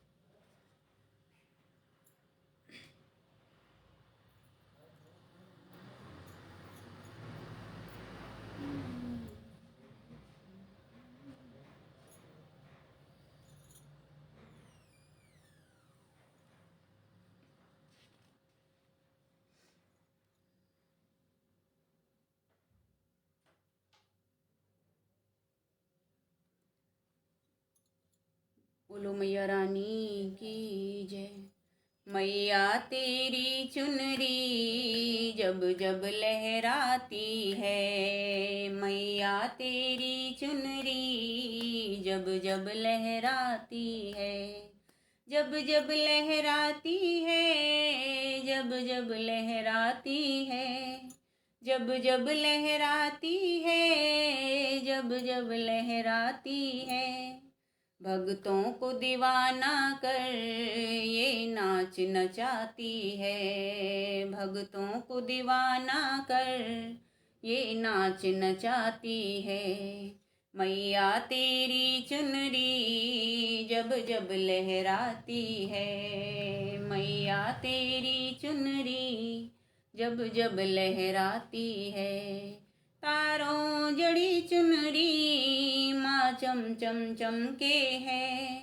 बोलो मैया रानी की जय। मैया तेरी चुनरी जब जब लहराती है, मैया तेरी चुनरी जब जब लहराती है, जब जब लहराती है, जब जब लहराती है, जब जब लहराती है, जब जब लहराती है। भक्तों को दीवाना कर ये नाच नचाती है, भक्तों को दीवाना कर ये नाच नचाती है। मैया तेरी चुनरी जब जब लहराती है, मैया तेरी चुनरी जब जब लहराती है। तारों जड़ी चुनरी माँ चम चम चमके है,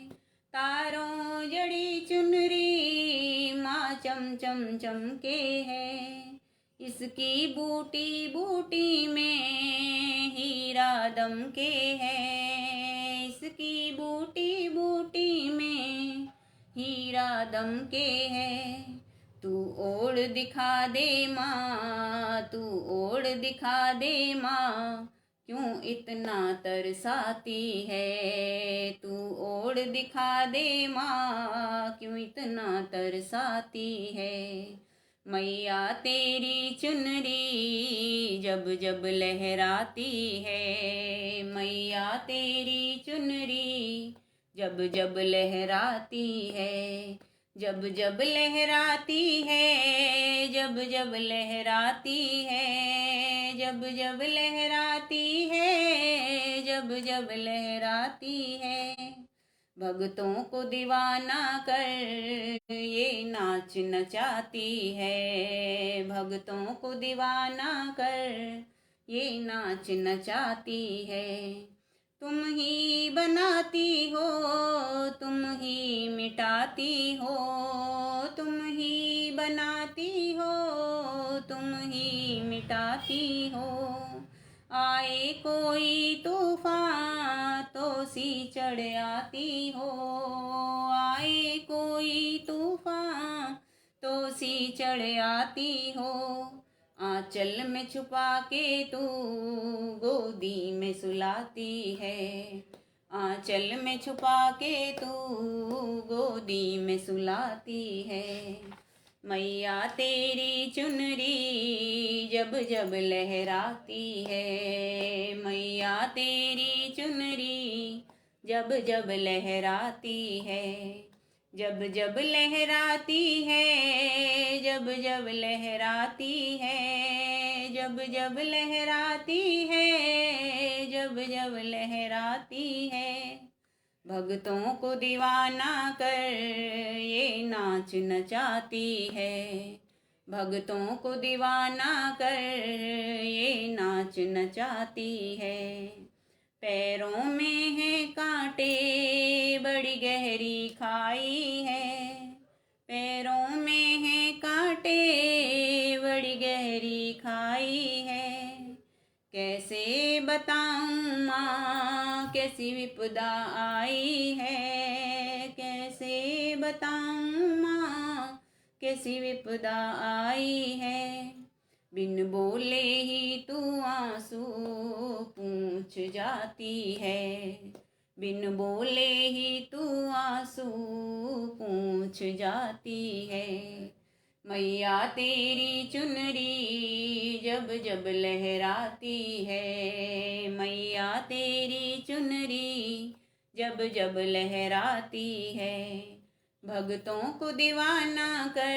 तारों जड़ी चुनरी माँ चम चम चमके है। इसकी बूटी बूटी में हीरा दमके है, इसकी बूटी बूटी में हीरा दमके है। तू ओढ़ दिखा दे माँ, तू ओढ़ दिखा दे माँ, क्यों इतना तरसाती है। तू ओढ़ दिखा दे माँ, क्यों इतना तरसाती है। मैया तेरी चुनरी जब जब लहराती है, मैया तेरी चुनरी जब जब लहराती है। जब जब लहराती है, जब जब लहराती है, जब जब लहराती है, जब जब लहराती है। भक्तों को दीवाना कर ये नाच नचाती है, भक्तों को दीवाना कर ये नाच नचाती है। तुम ही बनाती हो, तुम ही मिटाती हो, तुम ही बनाती हो, तुम ही मिटाती हो। आए कोई तूफान तो सी चढ़ आती हो, आए कोई तूफान तो सी चढ़ आती हो। आंचल में छुपा के तू गोदी में सुलाती है, आंचल में छुपा के तू गोदी में सुलाती है। मैया तेरी चुनरी जब जब लहराती है, मैया तेरी चुनरी जब जब लहराती है, जब जब लहराती है, जब जब लहराती है, जब जब लहराती है, जब जब लहराती है। भक्तों को दीवाना कर ये नाच नचाती है, भक्तों को दीवाना कर ये नाच नचाती है। पैरों में है कांटे बड़ी गहरी खाई है, पैरों में है कांटे बड़ी गहरी खाई है। कैसे बताऊं माँ कैसी विपदा आई है, कैसे बताऊं माँ कैसी विपदा आई है। बिन बोले ही तू आंसू पूछ जाती है, बिन बोले ही तू आंसू पूछ जाती है। मैया तेरी चुनरी जब जब लहराती है, मैया तेरी चुनरी जब जब लहराती है। भक्तों को दीवाना कर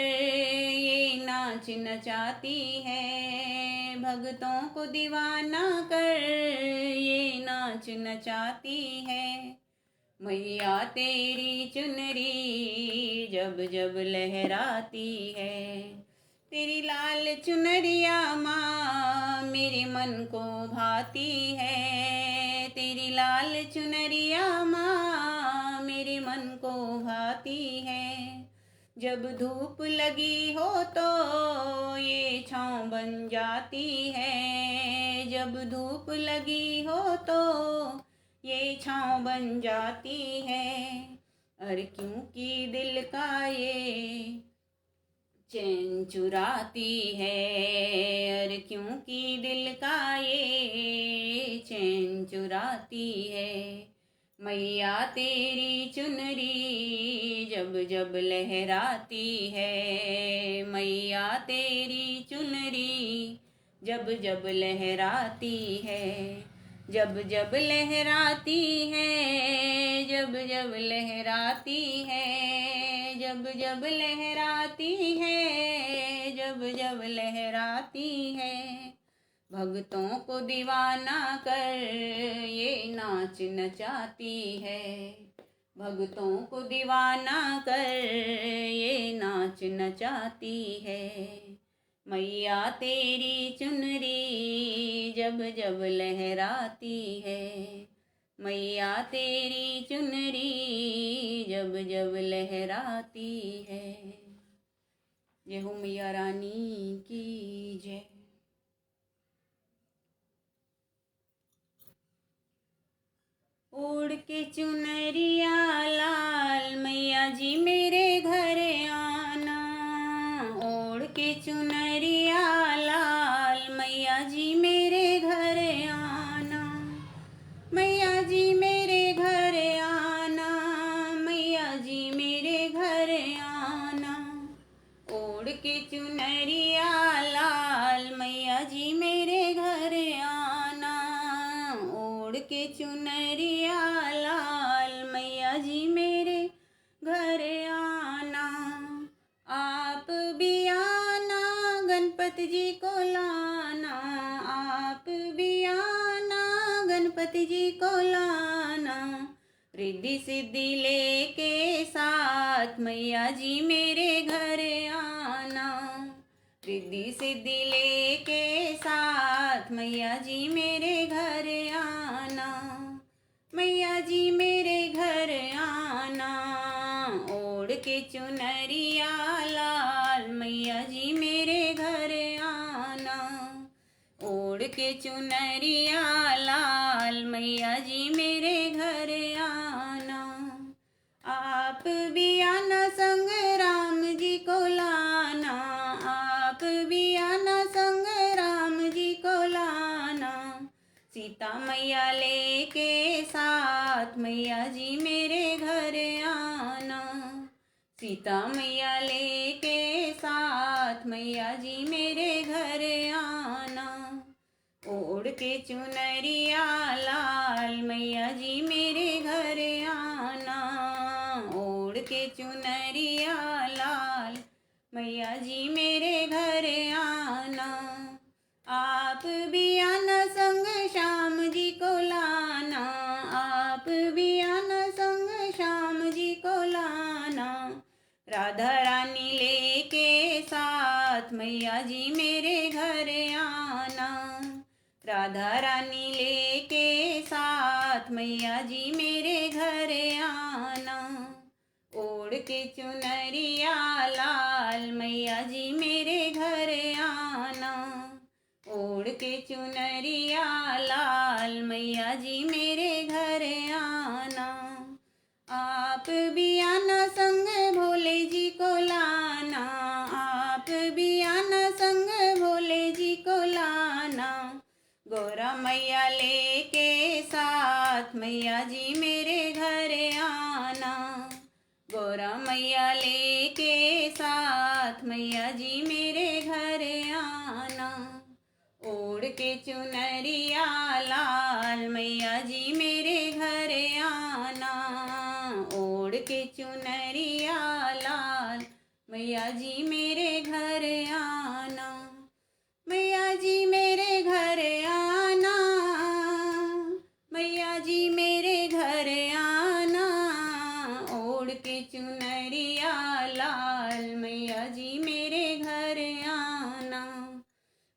ये नाच नचाती है, भक्तों को दीवाना कर ये नाच नचाती है। मैया तेरी चुनरी जब जब लहराती है, तेरी लाल चुनरिया माँ मेरे मन को भाती है, तेरी लाल चुनरिया माँ मेरे मन को भाती है। जब धूप लगी हो तो ये छाँव बन जाती है, जब धूप लगी हो तो ये छाँव बन जाती है। अरे क्योंकि दिल का ये चैन चुराती है, अरे क्योंकि दिल का ये चैन चुराती है। मैया तेरी चुनरी जब जब लहराती है, मैया तेरी चुनरी जब जब लहराती है, जब जब लहराती है, जब जब लहराती है, जब जब लहराती है, जब जब लहराती है। भक्तों को दीवाना कर ये नाच नचाती है, भक्तों को दीवाना कर ये नाच नचाती है। मैया तेरी चुनरी जब जब लहराती है, मैया तेरी चुनरी जब जब लहराती है। जय हो मैया रानी की जय। ओढ़ के चुनरिया लाल मैया जी मेरे घर आना, ओढ़ के चुनरिया लाल मैया जी मेरे घर आना, मैया जी मेरे घर आना, मैया जी मेरे घर आना। ओढ़ के चुनरिया लाल मैया जी मेरे घर आना, ओढ़ के चुनरिया लाल मैया जी मेरे घर आना। आप भी आना गणपति जी को लाना, आप भी आना गणपति जी को लाना। रिद्धि सिद्धि लेके साथ मैया जी मेरे घर आना, रिद्धि सिद्धि लेके साथ मैया जी मेरे घर आना। मैया जी मेरे घर आना, ओढ़ के चुनरिया लाल। मैया जी मेरे घर आना, ओढ़ के चुनरिया लाल। मैया जी मेरे घर आना। आप भी आना संग राम जी को लाना, आप भी आना संग राम जी को लाना। सीता मैया लेके साथ मैया जी मेरे घर आना, सीता मैया लेके साथ मैया जी मेरे घर आना। ओढ़ के चुनरिया लाल मैया जी मेरे घर आना, ओढ़ के चुनरिया लाल मैया जी मेरे घर आना। आप भी आना संग श्याम जी को लाना, आप भी आना संग श्याम जी को लाना। राधा रानी लेके साथ मैया जी मेरे घर आना, राधा रानी लेके साथ मैया जी मेरे घर आना। ओढ़ के चुनरिया लाल मैया जी मेरे घर आना, ओढ़ के चुनरिया लाल मैया जी मेरे घर आना। आप भी आना संग भोले जी को लाना, आप भी आना संग भोले जी को लाना। गौरा मैया लेके साथ मैया जी मेरे घर आना, गौरा मैया लेके साथ मैया जी मेरे घर आना। ओढ़ के चुनरिया लाल मैया जी मेरे घर आना, ओढ़ के चुनरिया लाल मैया जी मेरे घर आना। मैया जी मेरे घर आना, मैया जी मेरे घर आना। ओढ़ के चुनरिया लाल मैया जी मेरे घर आना,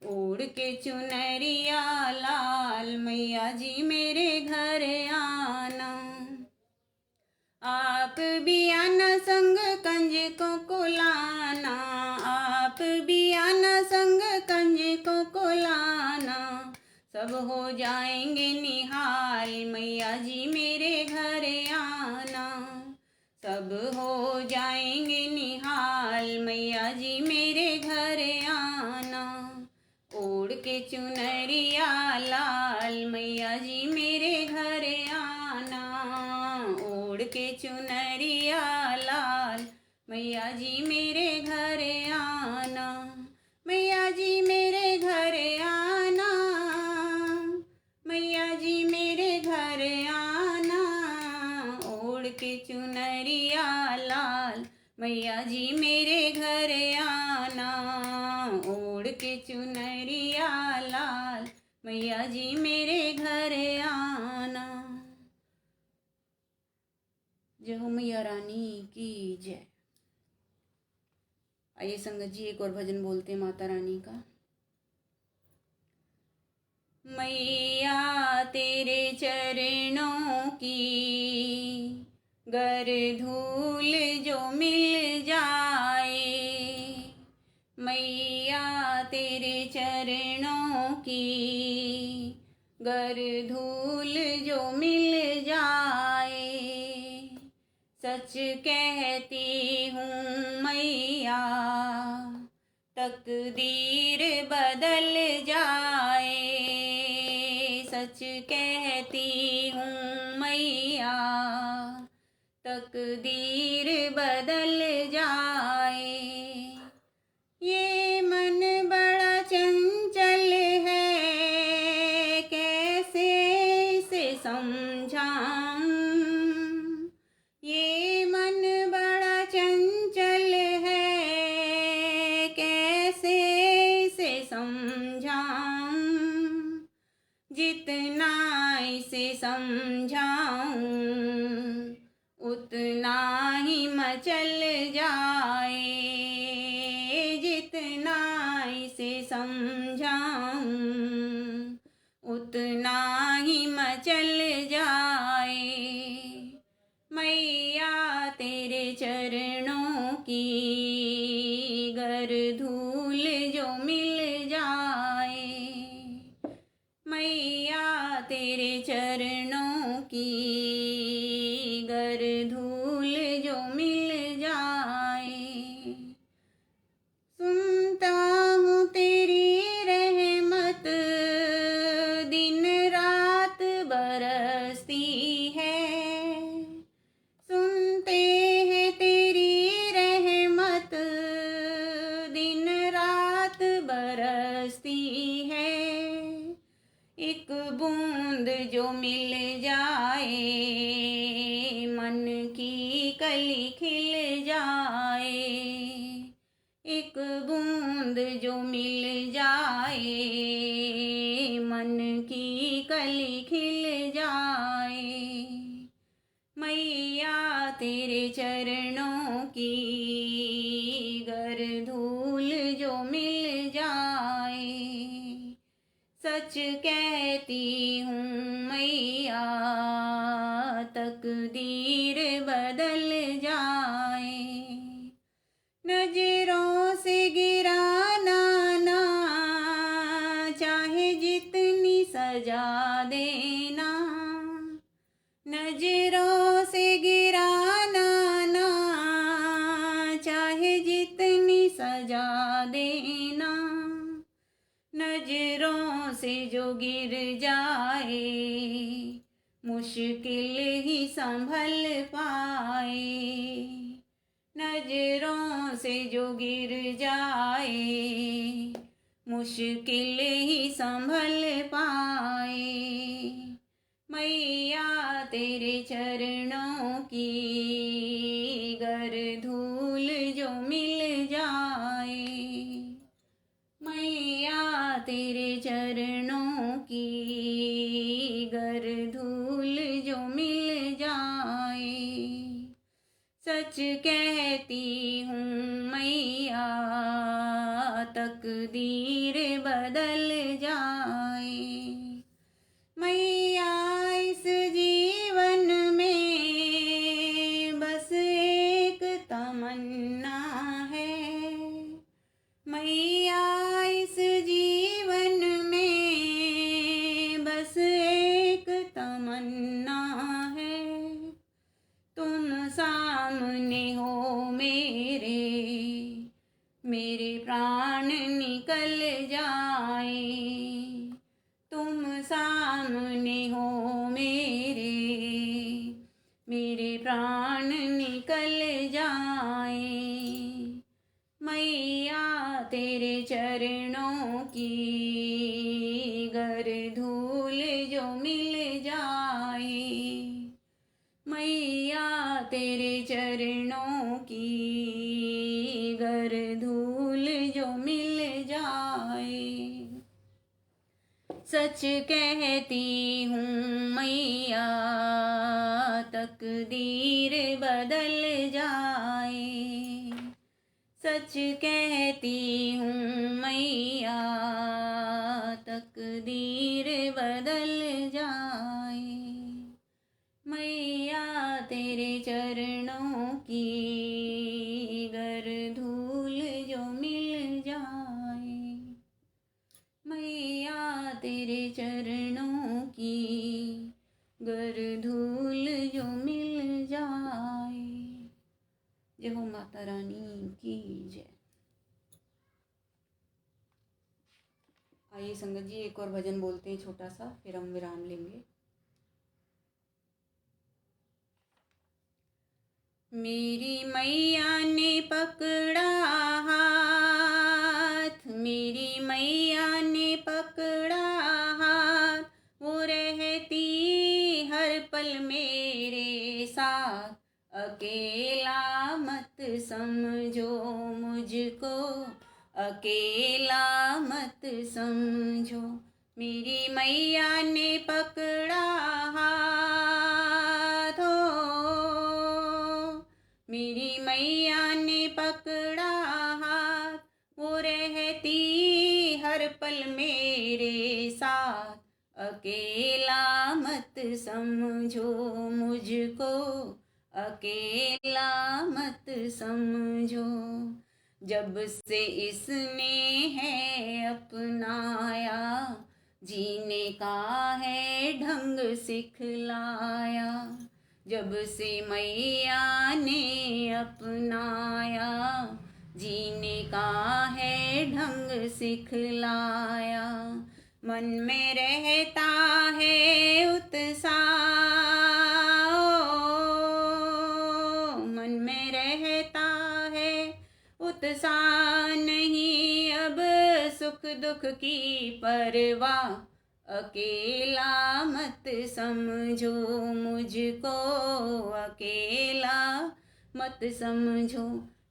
ओढ़ के चुनरिया लाल मैया जी मेरे घर आना। आप भी आना संग कंजकों को लाना, आप भी आना संग कंजकों को लाना। सब हो जाएंगे निहाल मैया जी मेरे घर आना, सब हो जाएंगे निहाल मैया जी मेरे घर आना। ओढ़ के चुनरिया लाल मैया जी मेरे घर आना, ओढ़ के चुनरिया लाल मैया जी मेरे घर आना। मैया जी मेरे घर आना, मैया जी मेरे घर आना। ओढ़ के चुनरिया लाल मैया जी मेरे घर आना, ओढ़ के चुनरिया लाल मैया जी मेरे घर आना। जय हो मैया रानी की जय। आइए संगत जी एक और भजन बोलते हैं माता रानी का। मैया तेरे चरणों की गर धूल जो मिल जाए, मैया तेरे चरणों की गर धूल जो मिल जाए। सच कहती हूँ मैया तकदीर बदल जाए, सच कहती हूँ मैया तकदीर बदल जाए। ये मन बड़ा चंचल है कैसे इसे समझाऊं, ये मन बड़ा चंचल है कैसे इसे समझाऊं। जितना इसे समझाऊं उतना ही मचल जाए, जितना इसे समझाऊं उतना ही मचल जाए। मैया तेरे चरणों की गर धूल जो मिल जाए, सुनता हूँ तेरी रहमत दिन रात बरसती है, सुनते हैं तेरी रहमत दिन रात बरसती है। एक बूंद जो मिल जाए मन की कली खिल जाए, एक बूंद जो मिल जाए मन की कली खिल जाए। मैया तेरे चरणों की गर धूल जो मिल जाए, सच कहती हूँ मैया तकदीर बदल जाए, नजरों से गिराना ना चाहे जितनी सजा देना, नजरों से गिराना ना चाहे जितनी सजा देना, नजरों से जो गिर जाए मुश्किल ही संभल पाए, नजरों से जो गिर जाए मुश्किल ही संभल पाए। मैया तेरे चरणों की गर धूल जो मिल जाए, मैया तेरे चरणों की गर धूल जो मिल जाए, सच कहती हूँ मैया तकदीर बदल जाए। मैया इस जीवन में बस एक तमन्ना है, मैया इस जीवन में बस एक तमन्ना है, तुम सामने हो मेरे प्राण निकल जाए, तुम सामने हो मेरे प्राण निकल जाए। मैया तेरे चरणों की गर धूल जो मिल जाए, मैया तेरे चरणों की गर धूल जो मिल जाए, सच कहती हूँ मैया तकदीर बदल जाए, सच कहती हूँ मैया तकदीर बदल जाए। मैया तेरे चरणों की गर धूल जो मिल जाए, मैया तेरे चरणों की गर धूल जो मिल जाए। जय हो माता रानी की जय। आइए संगत जी एक और भजन बोलते हैं छोटा सा, फिर हम विराम लेंगे। मेरी मैया ने पकड़ा हाथ, मेरी मैया ने पकड़ा हाथ, वो रहती हर पल मेरे साथ, अकेला मत समझो मुझको, अकेला मत समझो। मेरी मैया ने पकड़ा हाथ, मेरी मैया ने पकड़ा हाथ, वो रहती हर पल मेरे साथ, अकेला मत समझो मुझको, अकेला मत समझो। जब से इसने है अपनाया, जीने का है ढंग सिखलाया, जब से मैया ने अपनाया। जीने का है ढंग सिखलाया, मन में रहता है उत्साह, मन में रहता है उत्साह, नहीं अब सुख दुख की परवाह। अकेला मत समझो मुझको, अकेला मत समझो।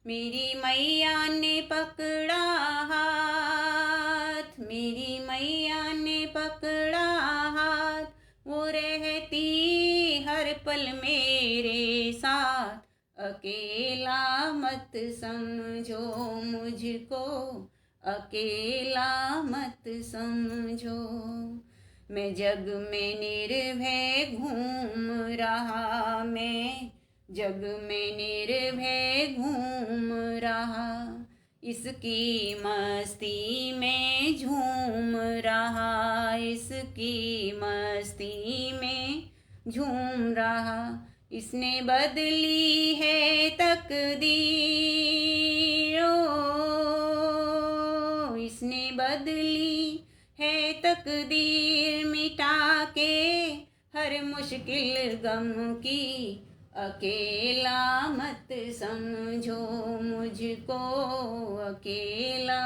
मेरी मैया ने पकड़ा हाथ, मेरी मैया ने पकड़ा हाथ, वो रहती हर पल मेरे साथ। अकेला मत समझो मुझको, अकेला मत समझो। मैं जग में निर्भय घूम रहा, मैं जग में निर्भय घूम रहा, इसकी मस्ती में झूम रहा, इसकी मस्ती में झूम रहा। इसने बदली है तकदीर, ओ इसने बदली है तकदीर, मिटा के हर मुश्किल गम की। अकेला मत समझो मुझको, अकेला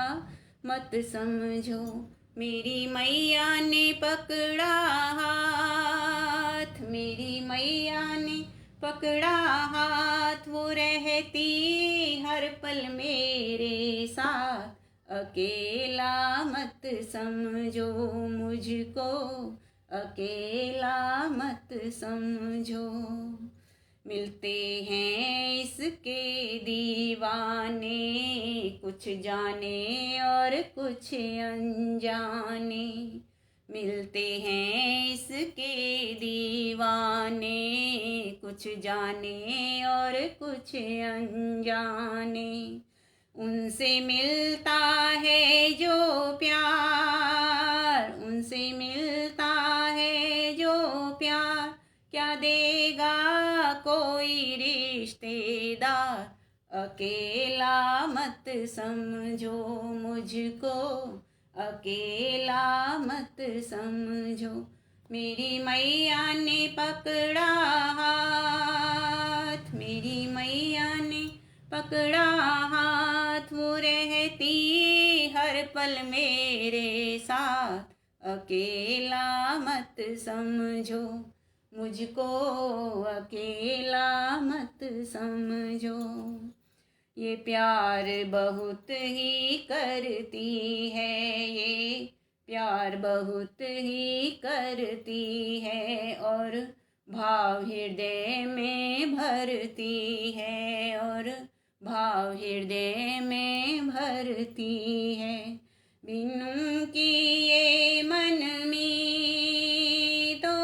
मत समझो। मेरी मैया ने पकड़ा हाथ, मेरी मैया ने पकड़ा हाथ, वो रहती हर पल मेरे साथ। अकेला मत समझो मुझको, अकेला मत समझो। मिलते हैं इसके दीवाने, कुछ जाने और कुछ अनजाने। मिलते हैं इसके दीवाने, कुछ जाने और कुछ अनजाने। उनसे मिलता है जो प्यार, उनसे मिलता है जो प्यार, क्या देगा कोई रिश्तेदार। अकेला मत समझो मुझको, अकेला मत समझो। मेरी मैया ने पकड़ा हाथ, मेरी मैया ने पकड़ा हाथ, वो रहती हर पल मेरे साथ। अकेला मत समझो मुझको, अकेला मत समझो। ये प्यार बहुत ही करती है, ये प्यार बहुत ही करती है, और भाव हृदय में भरती है, और भाव हृदय में भरती है। बिनु की ये मन मीतो,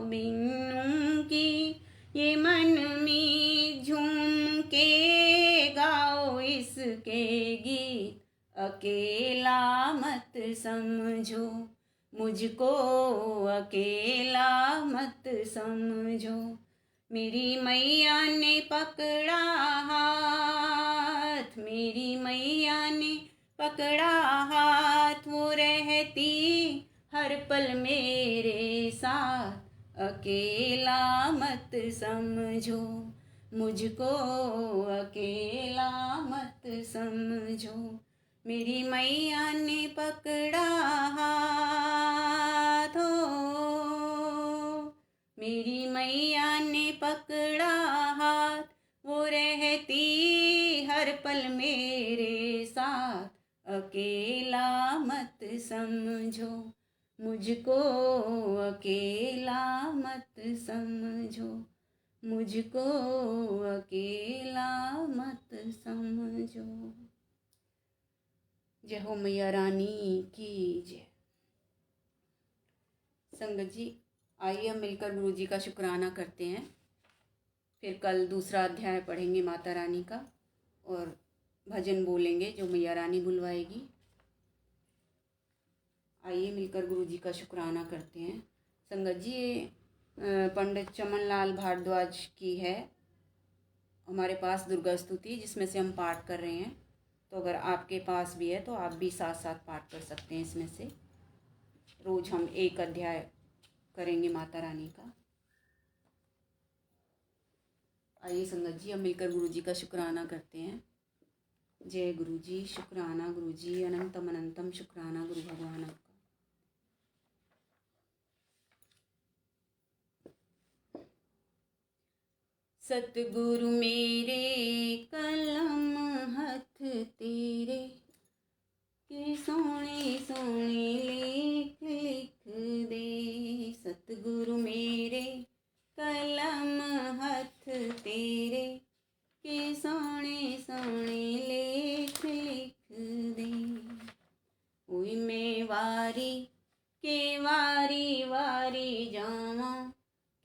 बिनु की ये मन में झूम के गाओ इसके गीत। अकेला मत समझो मुझको, अकेला मत समझो। मेरी मैया ने पकड़ा हाथ, मेरी मैया ने पकड़ा हाथ, वो रहती हर पल मेरे साथ। अकेला मत समझो मुझको, अकेला मत समझो। मेरी मैया ने पकड़ा हाथ, मेरी मैया ने पकड़ा हाथ, वो रहती हर पल मेरे साथ। अकेला मत समझो मुझको, अकेला मत समझो मुझको, अकेला मत समझो। जय हो मैया रानी की जय। संगत जी, आइए हम मिलकर गुरु जी का शुक्राना करते हैं। फिर कल दूसरा अध्याय पढ़ेंगे माता रानी का, और भजन बोलेंगे जो मैया रानी बुलवाएगी। आइए मिलकर गुरु जी का शुक्राना करते हैं। संगत जी, ये पंडित चमनलाल भारद्वाज की है हमारे पास दुर्गा स्तुति, जिसमें से हम पाठ कर रहे हैं। तो अगर आपके पास भी है तो आप भी साथ साथ पाठ कर सकते हैं। इसमें से रोज़ हम एक अध्याय करेंगे माता रानी का। आइए संगत जी, हम मिलकर गुरु जी का शुक्राना करते हैं। जय गुरु जी, शुक्राना गुरु जी, अनंतम अनंतम शुक्राना गुरु भगवान आपका। सतगुरु मेरे कलम हथ तेरे, के सोने सोने लेख लिख दे। सतगुरु मेरे कलम हथ तेरे, के सोने सोने लेख लिख दे। ओई मैं वारी के वारी वारी जावां,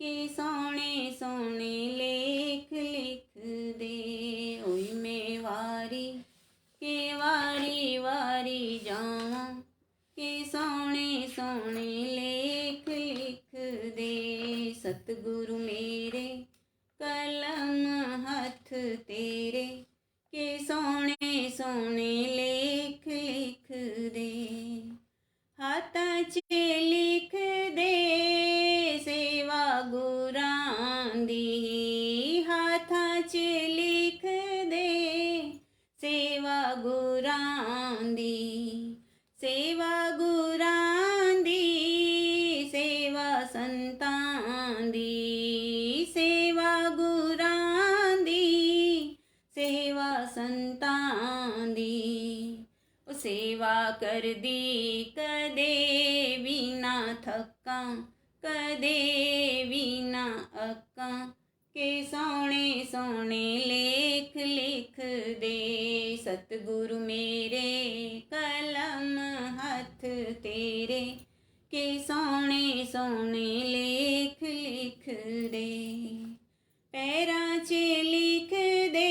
के सोने सोने लेख लिख दे। ओई मैं वारी के वारी वारी जावां, के सोने सोने लेख लिख दे। सतगुरु मेरे कलम हथ तेरे, के सोने सोने लेख लिख दे। हाथां च लिख दे सेवा गुरां दी, हाथां च लिख दे सेवा गुरां दी। सेवा गुरां दी, सेवा संतां दी, सेवा गुरां दी, सेवा संतां दी। सेवा कर दी कदे भी ना थकां, कदे भी ना अकां, के सोने सोने लेख लिख दे। सतगुरु मेरे कलम हथ तेरे, के सोने सोने लेख लिख दे। पैरां च लिख दे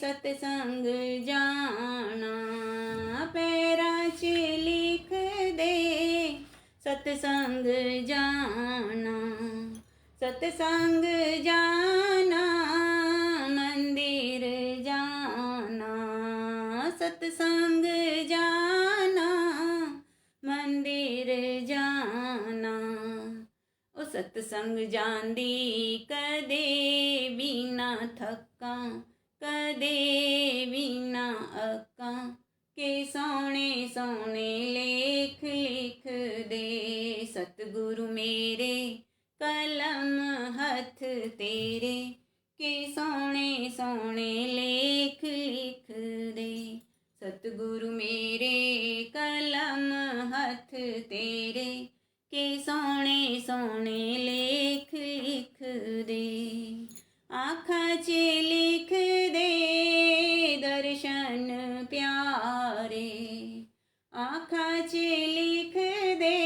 सतसंग जाना, पैरां च लिख दे सतसंग जाना। सतसंग जाना मंदिर जाना, सतसंग जाना मंदिर जाना। ओ सतसंग जांदी कदे भी ना थकां, कदे भी ना अकां, के सोने सोने लेख लिख दे। सतगुरु मेरे कलम हथ तेरे, के सोने सोने लेख लिख दे। सतगुरु मेरे कलम हथ तेरे, के सोने सोने लेख लिख दे। आँखां च लिख दे दर्शन प्यारे, आँखां च लिख दे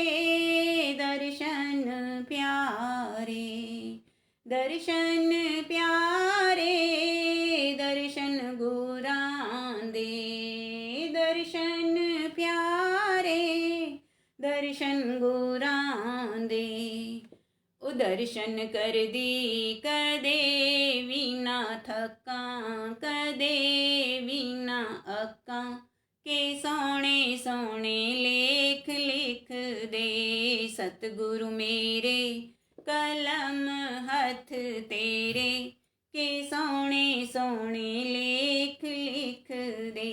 दर्शन प्यारे। दर्शन प्यारे दर्शन गुरां दे, दर्शन प्यारे दर्शन गुरां दे। ओ दर्शन कर दी कदे भी ना थकां, कदे भी ना अकां, के सोने सोने लेख लिख दे। सतगुरु मेरे कलम हथ तेरे, के सोने सोने लेख लिख दे।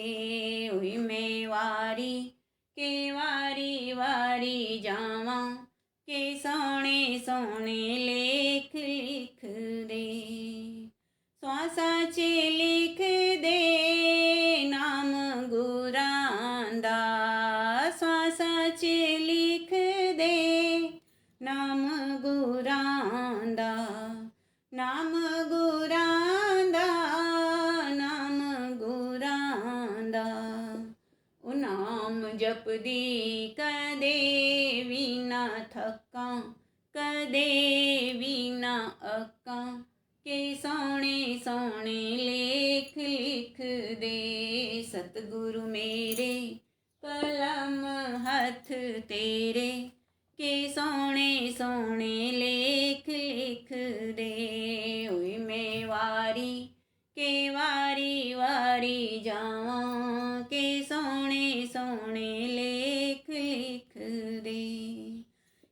ओई मैं वारी के वारी वारी जावां, के सोने सोने लेख लिख दे। श्वासां च लिख दे नाम गुरां दा, श्वासां च लिख दे नाम गुरां दा। नाम गुरां दा, नाम गुरां दा। ओ नाम जपदी कदे भी ना थकां, कदे भी ना अकां, के सोने सोने लेख लिख दे। सतगुरु मेरे कलम हथ तेरे के सोने सोने लेख लिख दे। ओए मैं वारी के वारी वारी जावां के सोने सोने लेख लिख दे।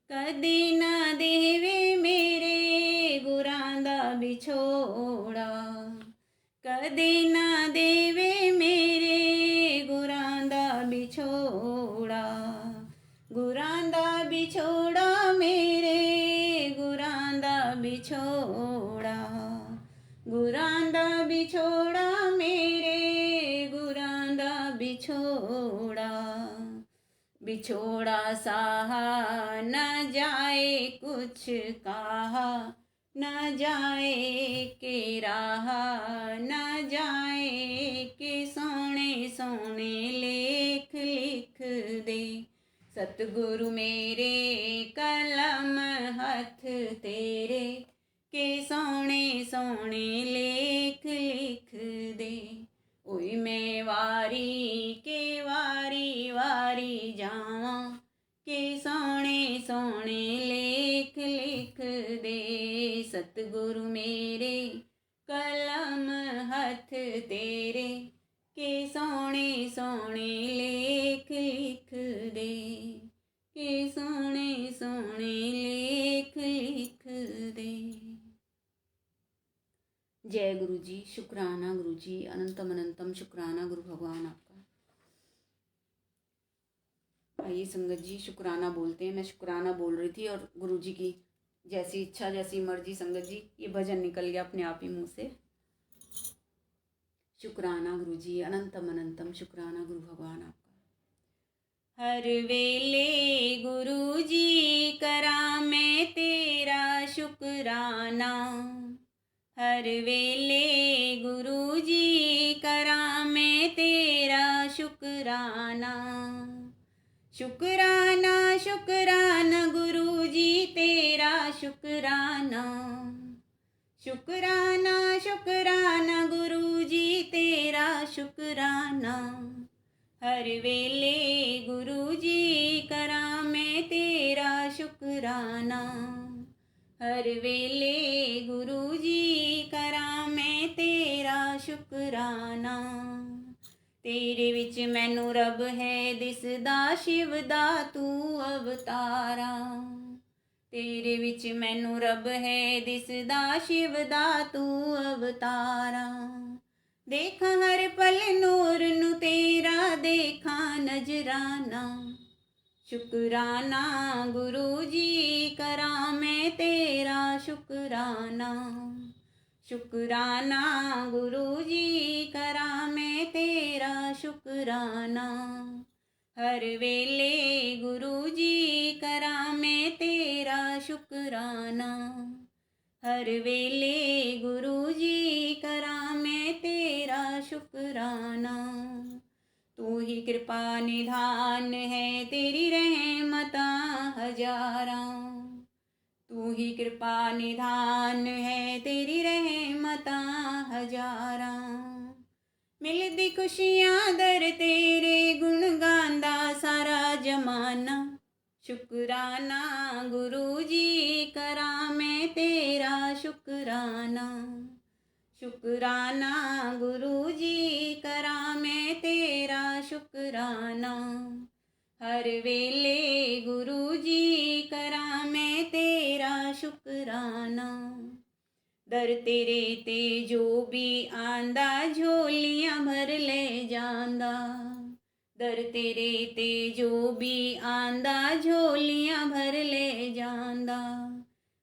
कदी ना देवे मेरे गुरां दा बिछोड़ा, कदी ना देवे मेरे गुरां दा बिछोड़ा। गुरां दा बिछोड़ा मेरे गुरां दा बिछोड़ा, गुरां दा बिछोड़ा मेरे गुरां दा बिछोड़ा। बिछोड़ा साहा न जाए कुछ कहा, न जाए के राहा, न जाए के सोने सोने लेख लिख दे। सतगुरु मेरे कलम हथ तेरे के सोने सोने लेख लिख दे। ओए मैं वारी के वारी वारी जावां के सोने सोने लेख लिख दे। सतगुरु मेरे कलम हथ तेरे के सोने सोने लेख लिख दे, के सोने सोने लेख लिख दे। जय गुरु जी। शुक्राना गुरु जी, अनंतम अनंतम शुक्राना गुरु भगवान आपका। आइए संगत जी शुक्राना बोलते हैं। मैं शुक्राना बोल रही थी और गुरु जी की जैसी इच्छा जैसी मर्जी संगत जी ये भजन निकल गया अपने आप ही मुंह से। शुक्राना गुरु जी, अनंतम अनंतम शुक्राना गुरु भगवान आपका। हर वेले गुरु जी करा मैं तेरा शुक्राना, हर वेले गुरु जी करा मैं तेरा शुक्राना। शुक्राना शुक्राना गुरु जी तेरा शुक्राना, शुक्राना शुक्राना गुरु जी तेरा शुक्राना। हर वेले गुरु जी करा मैं तेरा शुक्राना, हर वेले गुरु जी करा मैं तेरा शुक्राना। तेरे विच मैनू रब है दिसदा शिव दा तू अवतारा, तेरे विच मैनू रब है दिसदा शिव दा तू अवतारा। देखा हर पल नूर नू तेरा देखा नजराना। शुक्राना गुरु जी करा मैं तेरा शुक्राना, शुक्राना गुरु जी करा मैं तेरा शुक्राना। हर वेले गुरु जी करा मैं तेरा शुक्राना, हर वेले गुरु जी करा मैं तेरा शुक्राना। तू ही कृपा निधान है तेरी रहमता हजारा, तू ही कृपा निधान है तेरी रहमता हजारा। मिलदी खुशियां दर तेरे गुण गांदा सारा जमाना। शुक्राना गुरु जी करा मैं तेरा शुक्राना, शुक्राना गुरु जी करा मैं तेरा शुक्राना। हर वेले गुरु जी करा मैं तेरा शुक्राना। दर तेरे ते जो भी आंदा झोलियां भर ले जांदा, दर तेरे ते जो भी आंदा झोलियां भर ले जांदा।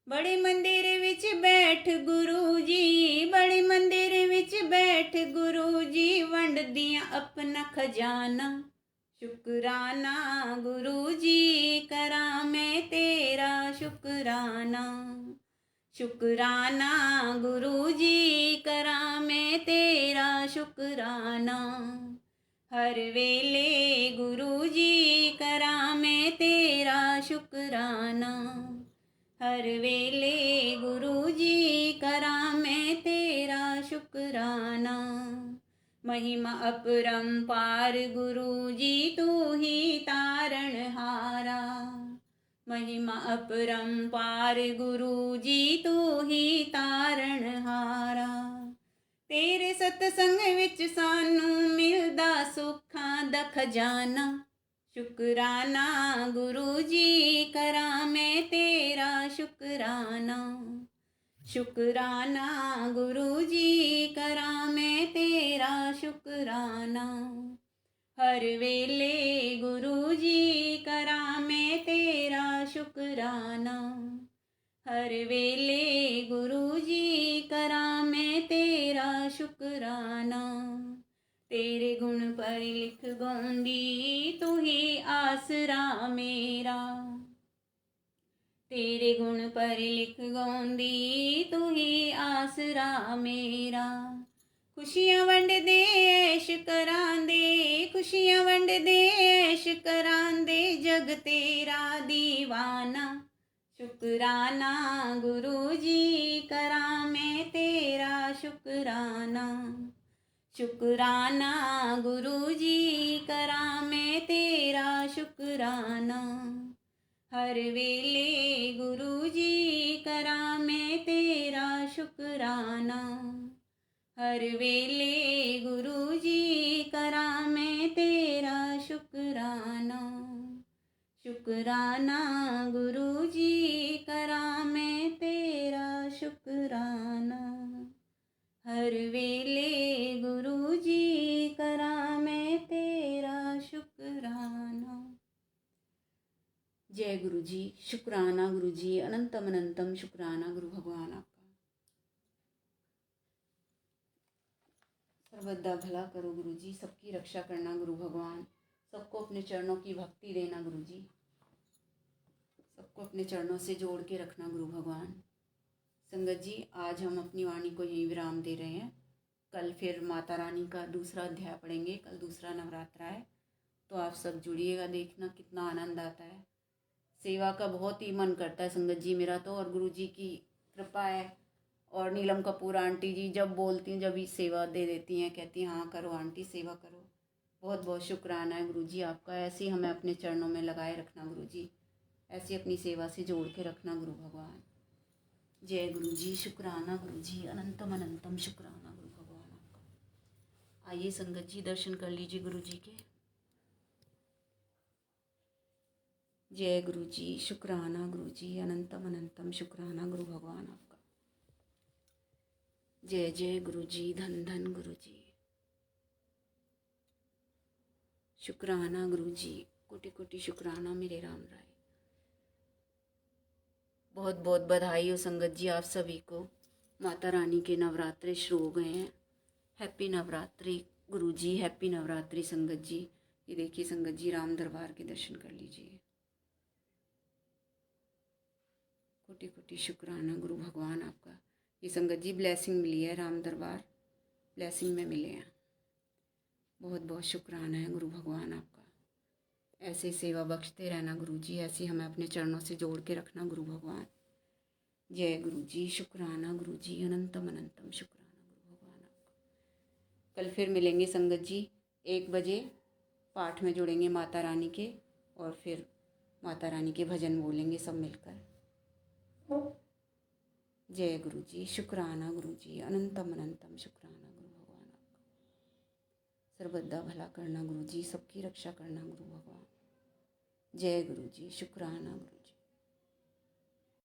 बड़े मंदिर विच बैठ गुरु जी, बड़े मंदिर विच बैठ गुरु जी वंड दियां अपना खजाना। शुक्राना गुरु जी करा मैं तेरा शुक्राना, शुक्राना गुरु जी करा मैं तेरा शुक्राना। हर वेले गुरु जी करा मैं तेरा शुक्राना, हर वेले गुरु जी करा मैं तेरा शुक्राना। महिमा अपरंपार गुरु जी तू ही तारणहारा। महिमा अपरंपार गुरु जी तू ही तारणहारा। तेरे सतसंग विच सानू मिलदा सुखां दा खजाना। शुकराना गुरु जी करा मैं तेरा शुकराना। शुकराना गुरु जी करा मैं तेरा शुकराना। हर वेले गुरु जी करा मैं तेरा शुकराना। हर वेले गुरु जी करा मैं तेरा शुकराना। तेरे गुण पर लिख गौंदी तू ही आसरा मेरा। तेरे गुण पर लिख गौंदी तू ही आसरा मेरा। खुशियां वंड दे ऐश करांदे, खुशियां वंड दे ऐश करांदे जग तेरा दीवाना। शुकराना गुरु जी करा मैं तेरा शुकराना। शुकराना गुरु जी करा मैं तेरा शुकराना। हर वेले गुरु जी करा मैं तेरा शुकराना। हर वेले गुरु जी करा मैं तेरा शुकराना। शुकराना गुरु जी करा मैं तेरा शुकराना। हर वेले गुरु जी करा मैं तेरा शुकराना। जय गुरु जी। शुक्राना गुरु जी, अनंतम अनंतम शुक्राना गुरु भगवान आपका। सर्वदा भला करो गुरु जी, सबकी रक्षा करना गुरु भगवान। सबको अपने चरणों की भक्ति देना गुरु जी। सबको अपने चरणों से जोड़ के रखना गुरु भगवान। संगत जी, आज हम अपनी वाणी को यहीं विराम दे रहे हैं। कल फिर माता रानी का दूसरा अध्याय पढ़ेंगे। कल दूसरा नवरात्रा है, तो आप सब जुड़िएगा, देखना कितना आनंद आता है। सेवा का बहुत ही मन करता है संगत जी मेरा तो, और गुरु जी की कृपा है। और नीलम कपूर आंटी जी जब बोलती हैं जब ही सेवा दे देती हैं, कहती हैं हाँ करो आंटी सेवा करो। बहुत बहुत शुक्राना है गुरु जी आपका। ऐसे ही हमें अपने चरणों में लगाए रखना गुरु जी, ऐसे अपनी सेवा से जोड़ के रखना गुरु भगवान। जय गुरु जी। शुक्राना गुरु जी, अनंतम अनंतम शुक्राना गुरु भगवान आपका। आइए संगत जी दर्शन कर लीजिए गुरु जी के। जय गुरु जी। शुक्राना गुरु जी, अनंतम अनंतम शुक्राना गुरु भगवान आपका। जय जय गुरु जी, धन धन गुरु जी। शुक्राना गुरु जी, कोटि कोटि शुक्राना मेरे राम राय। बहुत बहुत बधाई हो संगत जी आप सभी को। माता रानी के नवरात्रे शुरू हो गए हैं। हैप्पी नवरात्रि गुरु जी, हैप्पी नवरात्रि संगत जी। ये देखिए संगत जी, राम दरबार के दर्शन कर लीजिए। कोटि कोटि शुक्राना गुरु भगवान आपका। ये संगत जी ब्लेसिंग मिली है, राम दरबार ब्लेसिंग में मिले हैं। बहुत बहुत शुक्राना है गुरु भगवान आपका। ऐसे सेवा बख्शते रहना गुरु जी, ऐसे हमें अपने चरणों से जोड़ के रखना गुरु भगवान। जय गुरु जी। शुक्राना गुरु जी, अनंतम अनंतम शुक्राना गुरु भगवान आपका। कल फिर मिलेंगे संगत जी 1 बजे, पाठ में जुड़ेंगे माता रानी के, और फिर माता रानी के भजन बोलेंगे सब मिलकर। जय गुरु जी। शुक्राना गुरु जी, अनंतम अनंतम शुक्राना गुरु भगवान आपका। सर्वदा भला करना गुरु जी, सबकी रक्षा करना गुरु भगवान। जय गुरु जी। शुक्राना गुरु जी।